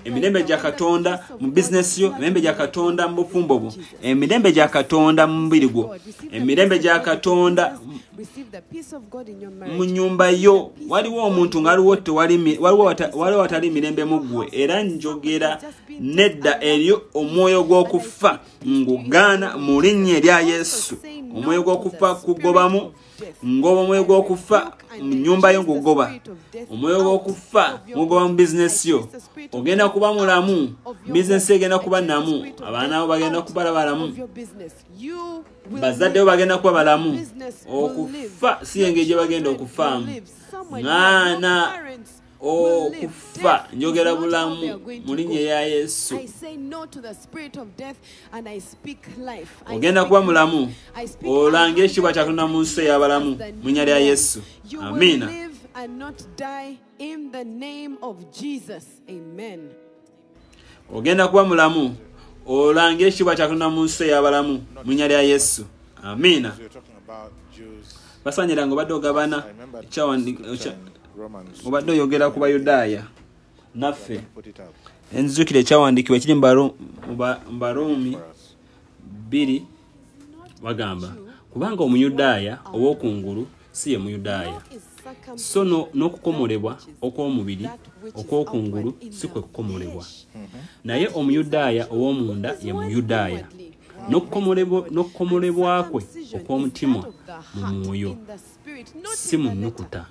emirembe gya Katonda mu bizinesi yo emirembe gya Katonda mu bufumbo bwo emirembe gya Katonda mu mubiri gwo emirembe gya Katonda mu nnyumba yo waliwo omuntu nga waliwo watali mirembe mu ggwe era njogera nedda eri omwoyo gw'okufa ngugaana mu linnya erya Yesu omwoyo gw'okufa kugobamu ngoba omwoyo gw'okufa mu nnyumba yo ngugoba omwoyo gw'okufa mugoba mu bizinesi yo ogenda kuba mulamu bizinesi egenda kuba namu abaana bo bagenda kuba balamu bazadde bo bagenda kuba balamu okufa si engeri gye bagenda okufaamu ŋŋaana okufa njogera bulamu mu linnya erya Yesu ogenda kuba mulamu olanga ekitiibwa kya Katonda mu nsi ey'abalamu mu linnya lya Yesu amiina ogenda kuba mulamu olanga ekitiibwa kya Katonda mu nsi ey'abalamu mu linnya lya Yesu amiina basanyira nga obadde ogabana obadde oyogera ku Bayudaaya naffe enzijukira ekyawandiikibwa ekiri mu Baruumi 2 bagamba kubanga Omuyudaaya ow'okungulu si ye Muyudaaya so n'okukomolebwa okw'omubiri okw'okungulu si kwe kukomolebwa naye Omuyudaaya ow'omunda ye Muyudaaya n'okukomolebwa kwe okw'omutima mu mwoyo si mu nnukuta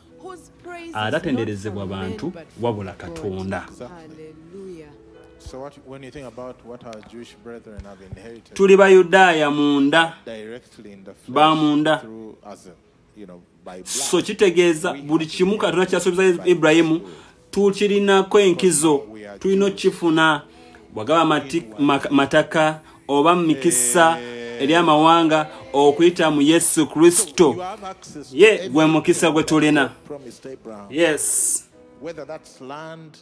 atatenderezebwa bantu wabula Katonda. Tuli Bayudaaya munda bamunda so kitegeeza buli kimu Katonda kyasuubiza Ibulayimu tukirinako enkizo tulina okifuna bwagaba mataka oba mikisa eri amawanga okuyita mu Yesu Kristo ye gwe mukisa gwe tulina. Yes, whether that's land,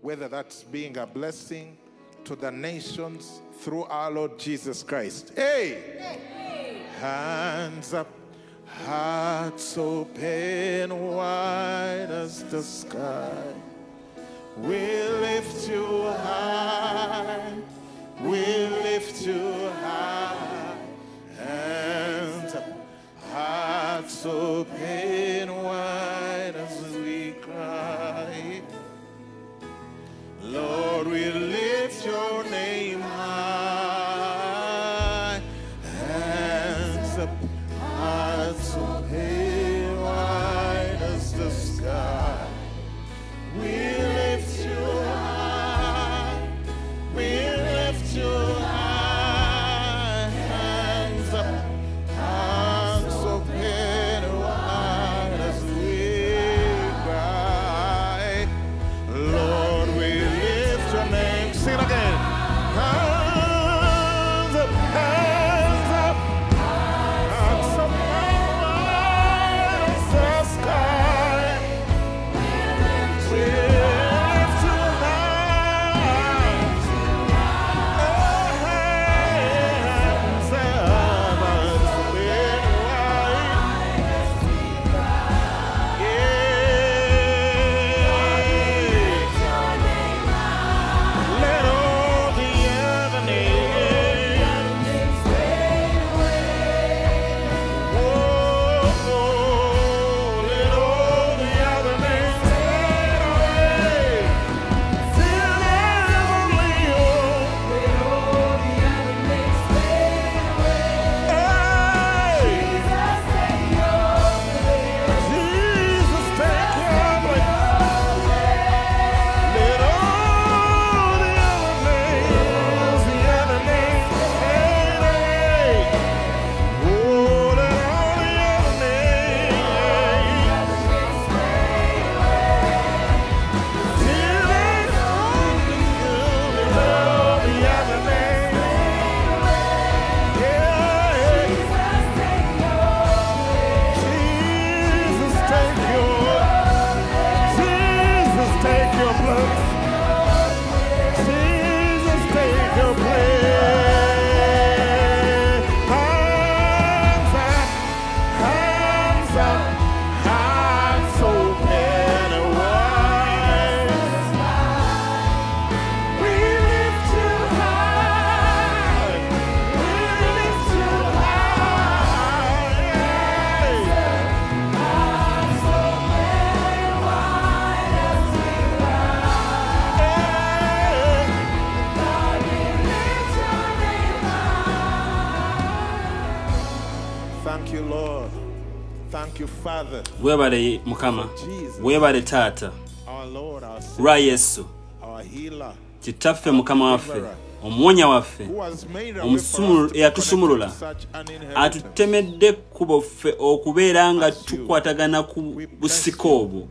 whether that's being a blessing to the nations through our Lord Jesus Christ. Hey, hands up, hearts open wide as the sky. We lift you high, we lift you high. Hands up, hearts open wide as we cry. Lord, we lift your name high. Hands up, hearts open wide as the sky. We lift you high. We lift you high. take your place. Jesus, take your place. Hands up, hands up, hands open wide. We lift you high. We lift you high. Thank you, Lord. Thank you, Father. Webale Mukama, webale Tata, Our Lord, our Savior, lwa Yesu, our healer, kitaffe Mukama waffe, omwonya waffe, who has made a way for omusumulu us to eyatusumulula, connect to such an inheritance. atutemedde kkubo ffe okubeera nga tukwatagana ku busiko obwo.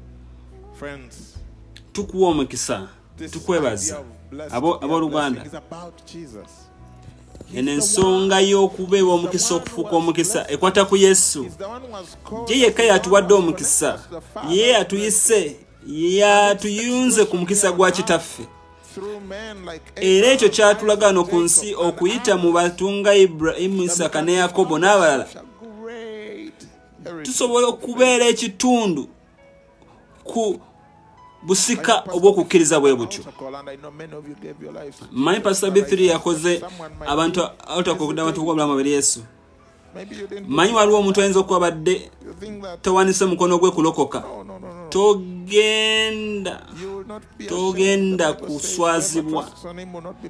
Friends, Tukuwa omukisa, this tukwebaza idea of blessed abooluganda. blessing is about Jesus. Eno ensonga y'okubeewa omukisa okufuuka omukisa ekwata ku Yesu. He's the one who has called Ye yekka us, yatuwadde the one who omukisa, has connected us to the Father. ye yatuyise, yatuyunze ku mukisa gwa kitaffe. Through men like Era ekyo Abraham, kyatulaga no ku Jacob, nsi and okuyita mu batunga Ibulayimu, Isaaka ne Yakobo n'abalala. such a great heritage. Tusobola okubeera ekitundu ku busika obw'okukkiriza bwe butyo. Manyi Pastor B3 yakoze abantu otakokuda abantu okubulamu abali Yesu. Manyi waliwo omuntu ayinza okuba badde tawanise mukono gwe kulokoka. Togenda kuswazibwa.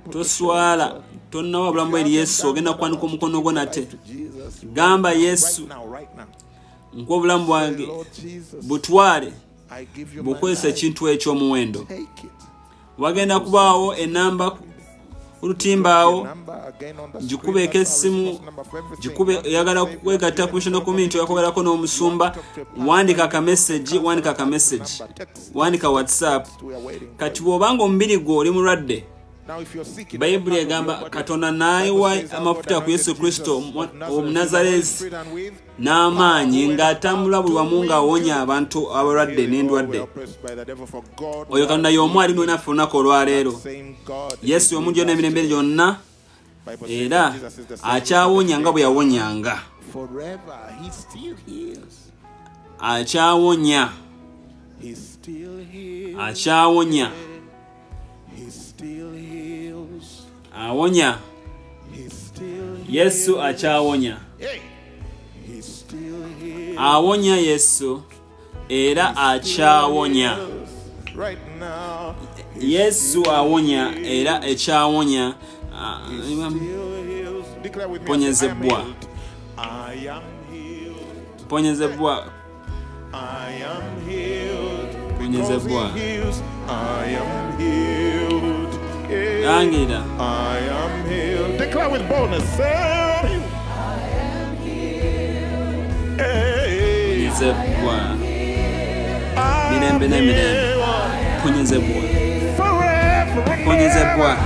Toswala. Tonnawa bulamu eri Yesu. Ogenda kwanika omukono gwo nate. Gamba Yesu. Nkwa obulamu bwange butwale. Bukozesa ekintu eky'omuwendo. Wagenda kubaawo enamba olutimba awo gikubeeko essimu gikube oyagala kwegatta ku national community oyakogerako n'omusumba wandika akamessage wandika WhatsApp kati bw'obanga omubiri gwo oli mulwadde Bayibuli egamba Katonda n'ayiwa amafuta ku Yesu Kristo Omunazaleesi n'amaanyi ng'atambula buli wamu ng'awonya abantu abalwadde n'endwadde. Oyo Katonda y'omu ali naffe olunaku olwaleero. Yesu omu gyonna emirembe gyonna era akyawonya nga bwe yawonyanga. Akyawonya. Akyawonya. Awonya. Yesu akyawonya. Awonya Yesu era akyawonya. Yesu awonya era ekyawonya. Ponyezebwa. Ponyezebwa. Ponyezebwa. Angira. I am healed. Declare with boldness. Say, I am healed. Ponyezebwa. Mirembe n'emirembe. Ponyezebwa. Ponyezebwa.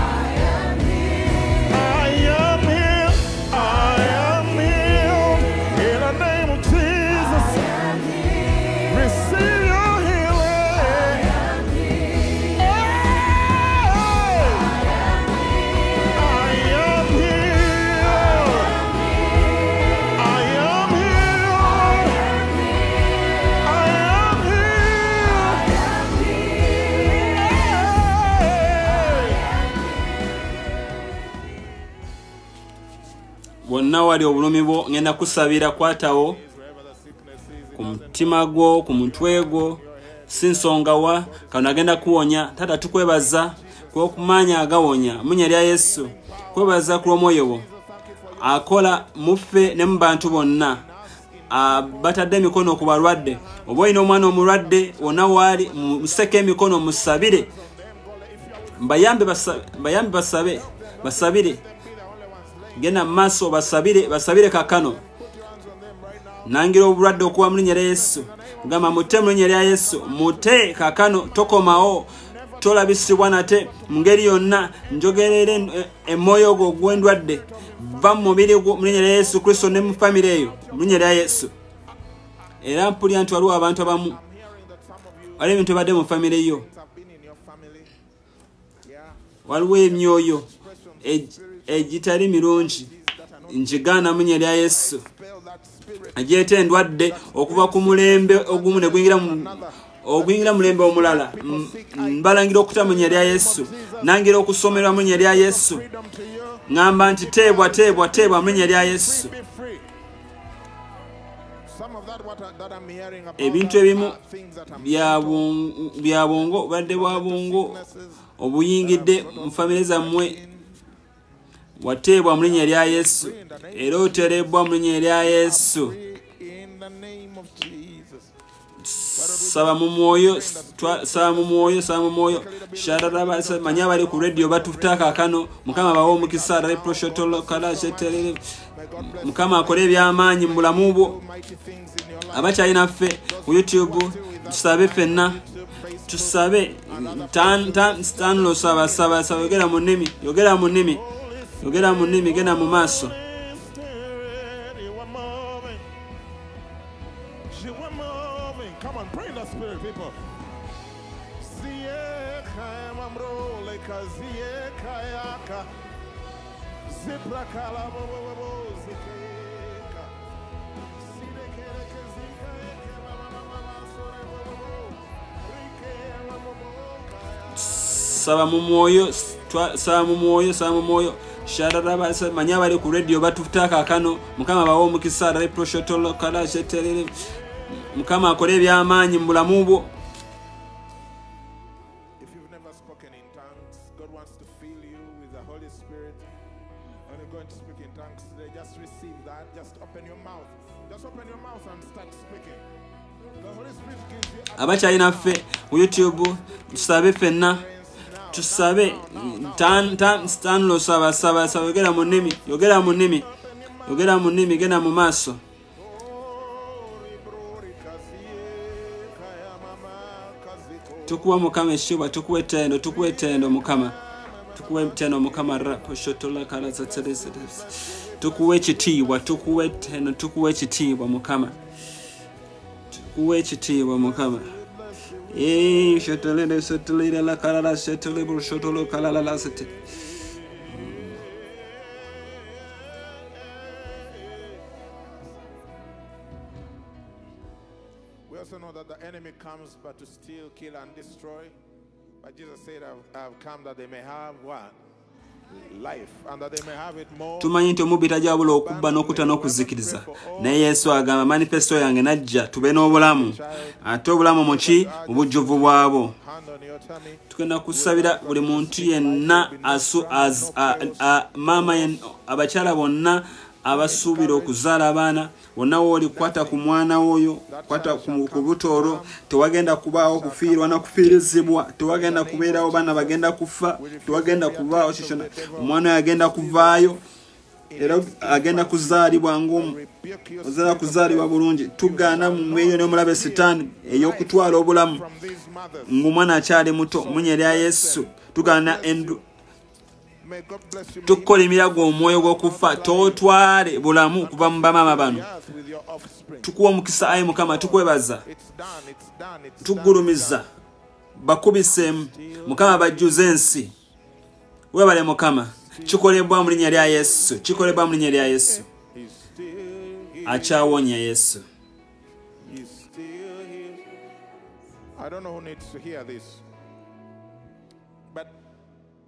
Bonna wali obulumi bwo ngenda kusabira kwatawo ku mutima gwo ku mutwe gwo sinsonga wa kana agenda kuwonya tata tukwebaza kwa kumanya agawonya munya lya Yesu kwebaza ku omwoyo bo akola muffe ne mubantu bonna batadde emikono ku balwadde oba ino omwana omulwadde wonna wali museke emikono musabire bayambe basabire gena maso basabire kakano nangira obulwadde okuwa mulinnya lya Yesu gamba mute mulinnya lya Yesu mute kakano tokomao tolabisibwa nate mungeri yonna njogerere emoyo go gwendwadde va mu mubiri gwo mulinnya lya Yesu Kristo ne mu family eyo mulinnya lya Yesu era mpulya nti waliwo abantu abamu ali ebintu badde mu family yo waliwo emyoyo egitali mirungi njigaana mu linnya lya Yesu ajeeta endwadde okuva ku mulembe ogumu ne gwingira mulembe omulala mbalangira okuta mu linnya lya Yesu nangira okusomerwa mu linnya lya Yesu ngamba nti teebwa mu linnya lya Yesu. Ebintu ebimu bya bongo badde bwa bongo obuyingidde mu famire zammwe wateebwa mu linnya lya Yesu era oterebwa mu linnya lya Yesu. Saba mu mwoyo shararabasa manya bali ku radio batufutaka akano mukama bawo omukisa reproshotolo kala shetelele mukama akole by'amaanyi mu bulamu bwo abakyalina ffe ku YouTube tusabe ffenna tusabe tanlo saba yogera mu nnimi genda mu maaso. Saba mu mwoyo shararabasa manya bali ku radio batufutaka akano mukama bawo omukisa reproshotolo kala shetelele mukama akole eby'amaanyi mu bulamu bwo. Abakyalina ffe ku YouTube tusabe ffenna tusabe tanlo saba yogera mu nnimi genda mu maaso. Tukuwa mukama eshiba tukuwe tendo mukama raposhotola kala zatselese tukuwe ekitiibwa mukama mukama shotolele sotolele la kala sotole bushotolo kala la sete. We also know that the enemy comes but to steal, kill and destroy. But Jesus said, I've come that they may have what? Life, and that they may have it more. Tumanyi nti omubbi tajabula okubba n'okutta n'okuzikiriza naye Yesu agamba manifesto yange najja tube n'obulamu ate obulamu muki obujjuvu bwabo. Tugenda kusabira buli muntu yenna maama abakyala bonna abasuubira okuzaala abaana wonna wooli kwata ku mwana oyo kwata ku butoolo tewagenda kubaawo kufiirwa na kufiirizibwa tewagenda kubeerawo baana bagenda kufa tewagenda kubaawo kishona omwana oyo agenda kuvaayo era agenda kuzaalibwa ng'omu ozala kuzaalibwa bulungi tugaana mu eyo n'omulabe sitaani ey'okutwala obulamu ng'omwana akyali muto mu linnya lya Yesu tugaana tukola emirago omwoyo gw'okufa tootwale bulamu kuva mu bamaama bano. Tukuwa omukisa ayi mukama tukwebaza tugulumiza bakubiseemu mukama bajjuze ensi webale mukama kikolebwa mu linnya lya Yesu akyawonya Yesu. I don't know who needs to hear this, but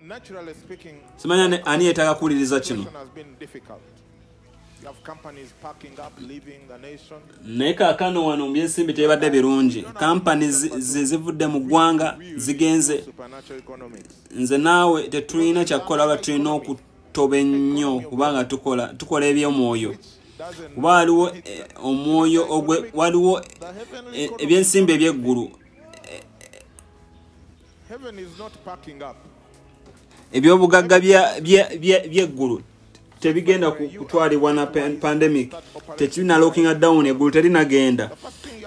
naturally speaking, simanya ani yetaaga kuwuliriza kino. Naye kaakano wano mu byensimbi tebadde birungi. Kampani zivudde mu ggwanga zigenze. Nze naawe tetulina kyakukola wala tulina okutoba ennyo kubanga tukola eby'omwoyo. Kuba waliwo omwoyo waliwo ebyensimbi eby'eggulu. Ebyobugagga by'eggulu tebigenda kutwalibwa na pandemic tekirina locking down eggulu terinagenda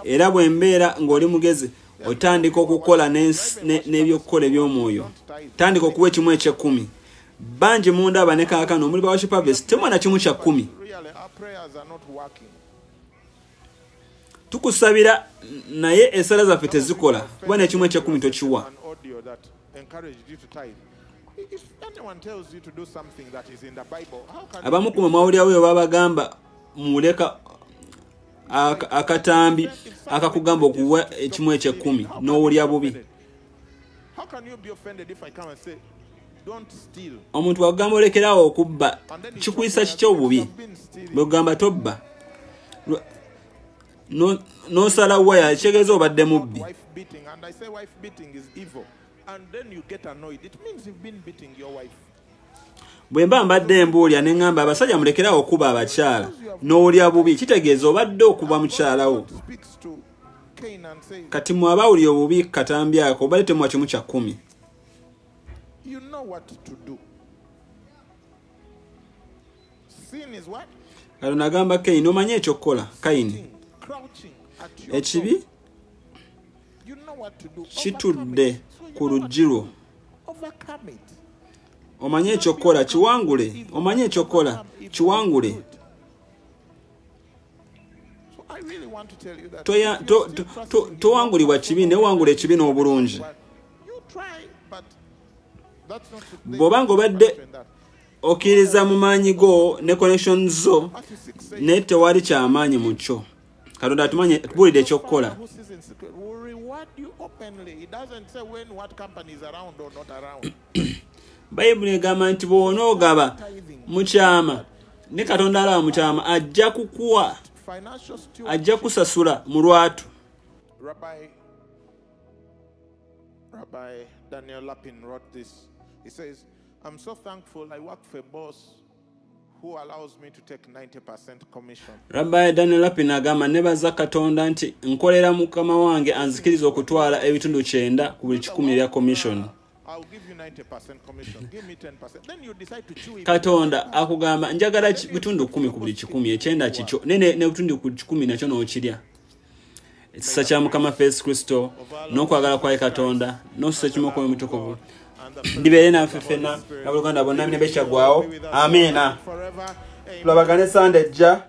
era bwembeera ng'oli mugezi otandika okukola n'ebyokukola eby'omwoyo tandika okuwa ekimu eky'ekkumi bangi mundaba ne kaakano omuli ba worship harvest temwana kimu kya 10 tukusabira naye esala zaffe tezikola kuba n'ekimu eky'ekkumi tokiwa If anyone tells you to do something that is in the Bible, how can abamu ku mawulira we babagamba muleka akatambi akakugamba okuwa ekimu eky'ekkumi n'owulya bubi. How can you be offended if I come and say, don't steal? Omuntu agamba olekerawo okubba kikuyisa kiki obubi bwegamba tobba n'osala waya kitegeeza obadde mubbi. Wife beating, and I say wife beating is evil, and then you get annoyed. It means you've been beating your wife. Bwe mba mbadde mbuulya ne ŋŋamba abasajja mulekerawo okuba abakyala n'olya bubi kitegeeza obadde okuba mukyalawo. Kati mwe abawulira obubi katambi ako obadde temuwa kimu kya 10. You know what to do. Sin is what? Katonda agamba Kayini omanyi ekyokukola Kayini. Ekibi kitudde ku luggi lwo. Omanyi ekyokukola kiwangule. Omanyi ekyokukola kiwangule. Towangulibwa kibi ne wangula ekibi n'obulungi. Bw'obanga obadde okkiriza mu maanyi go ne connection zo naye tewali kyamaanyi mu kyo. Katonda atumanyi tubuulire ekyokukola. Bayibuli egamba nti bw'onoogaba mukyama ne Katonda alaba mukyama ajja kukuwa, ajja kusasula mu lwatu. Rabbi Daniel Lapin wrote this. He says, I'm so thankful I work for a boss who allows me to take 90% commission. Rabbi Daniel Lapin agamba nebaza Katonda nti nkolera mukama wange anzikiriza okutwala ebitundu 9 ku buli 10 ebya commission. I'll give you 90% commission. Give me 10%. Then you decide to chew it. Katonda akugamba njagala bitundu 10 ku buli 10 ekyenda kikyo ne bitundu ku 10 nakyo n'okirya. Ekisa kya Mukama Yesu Kristo n'okwagala kwa Katonda n'osusa kimu kwa mutukuvu ndibeere naffe ffenna n'abaluganda bonna ne bekyagwawo. Amiina. Tulabagane Sande ejja.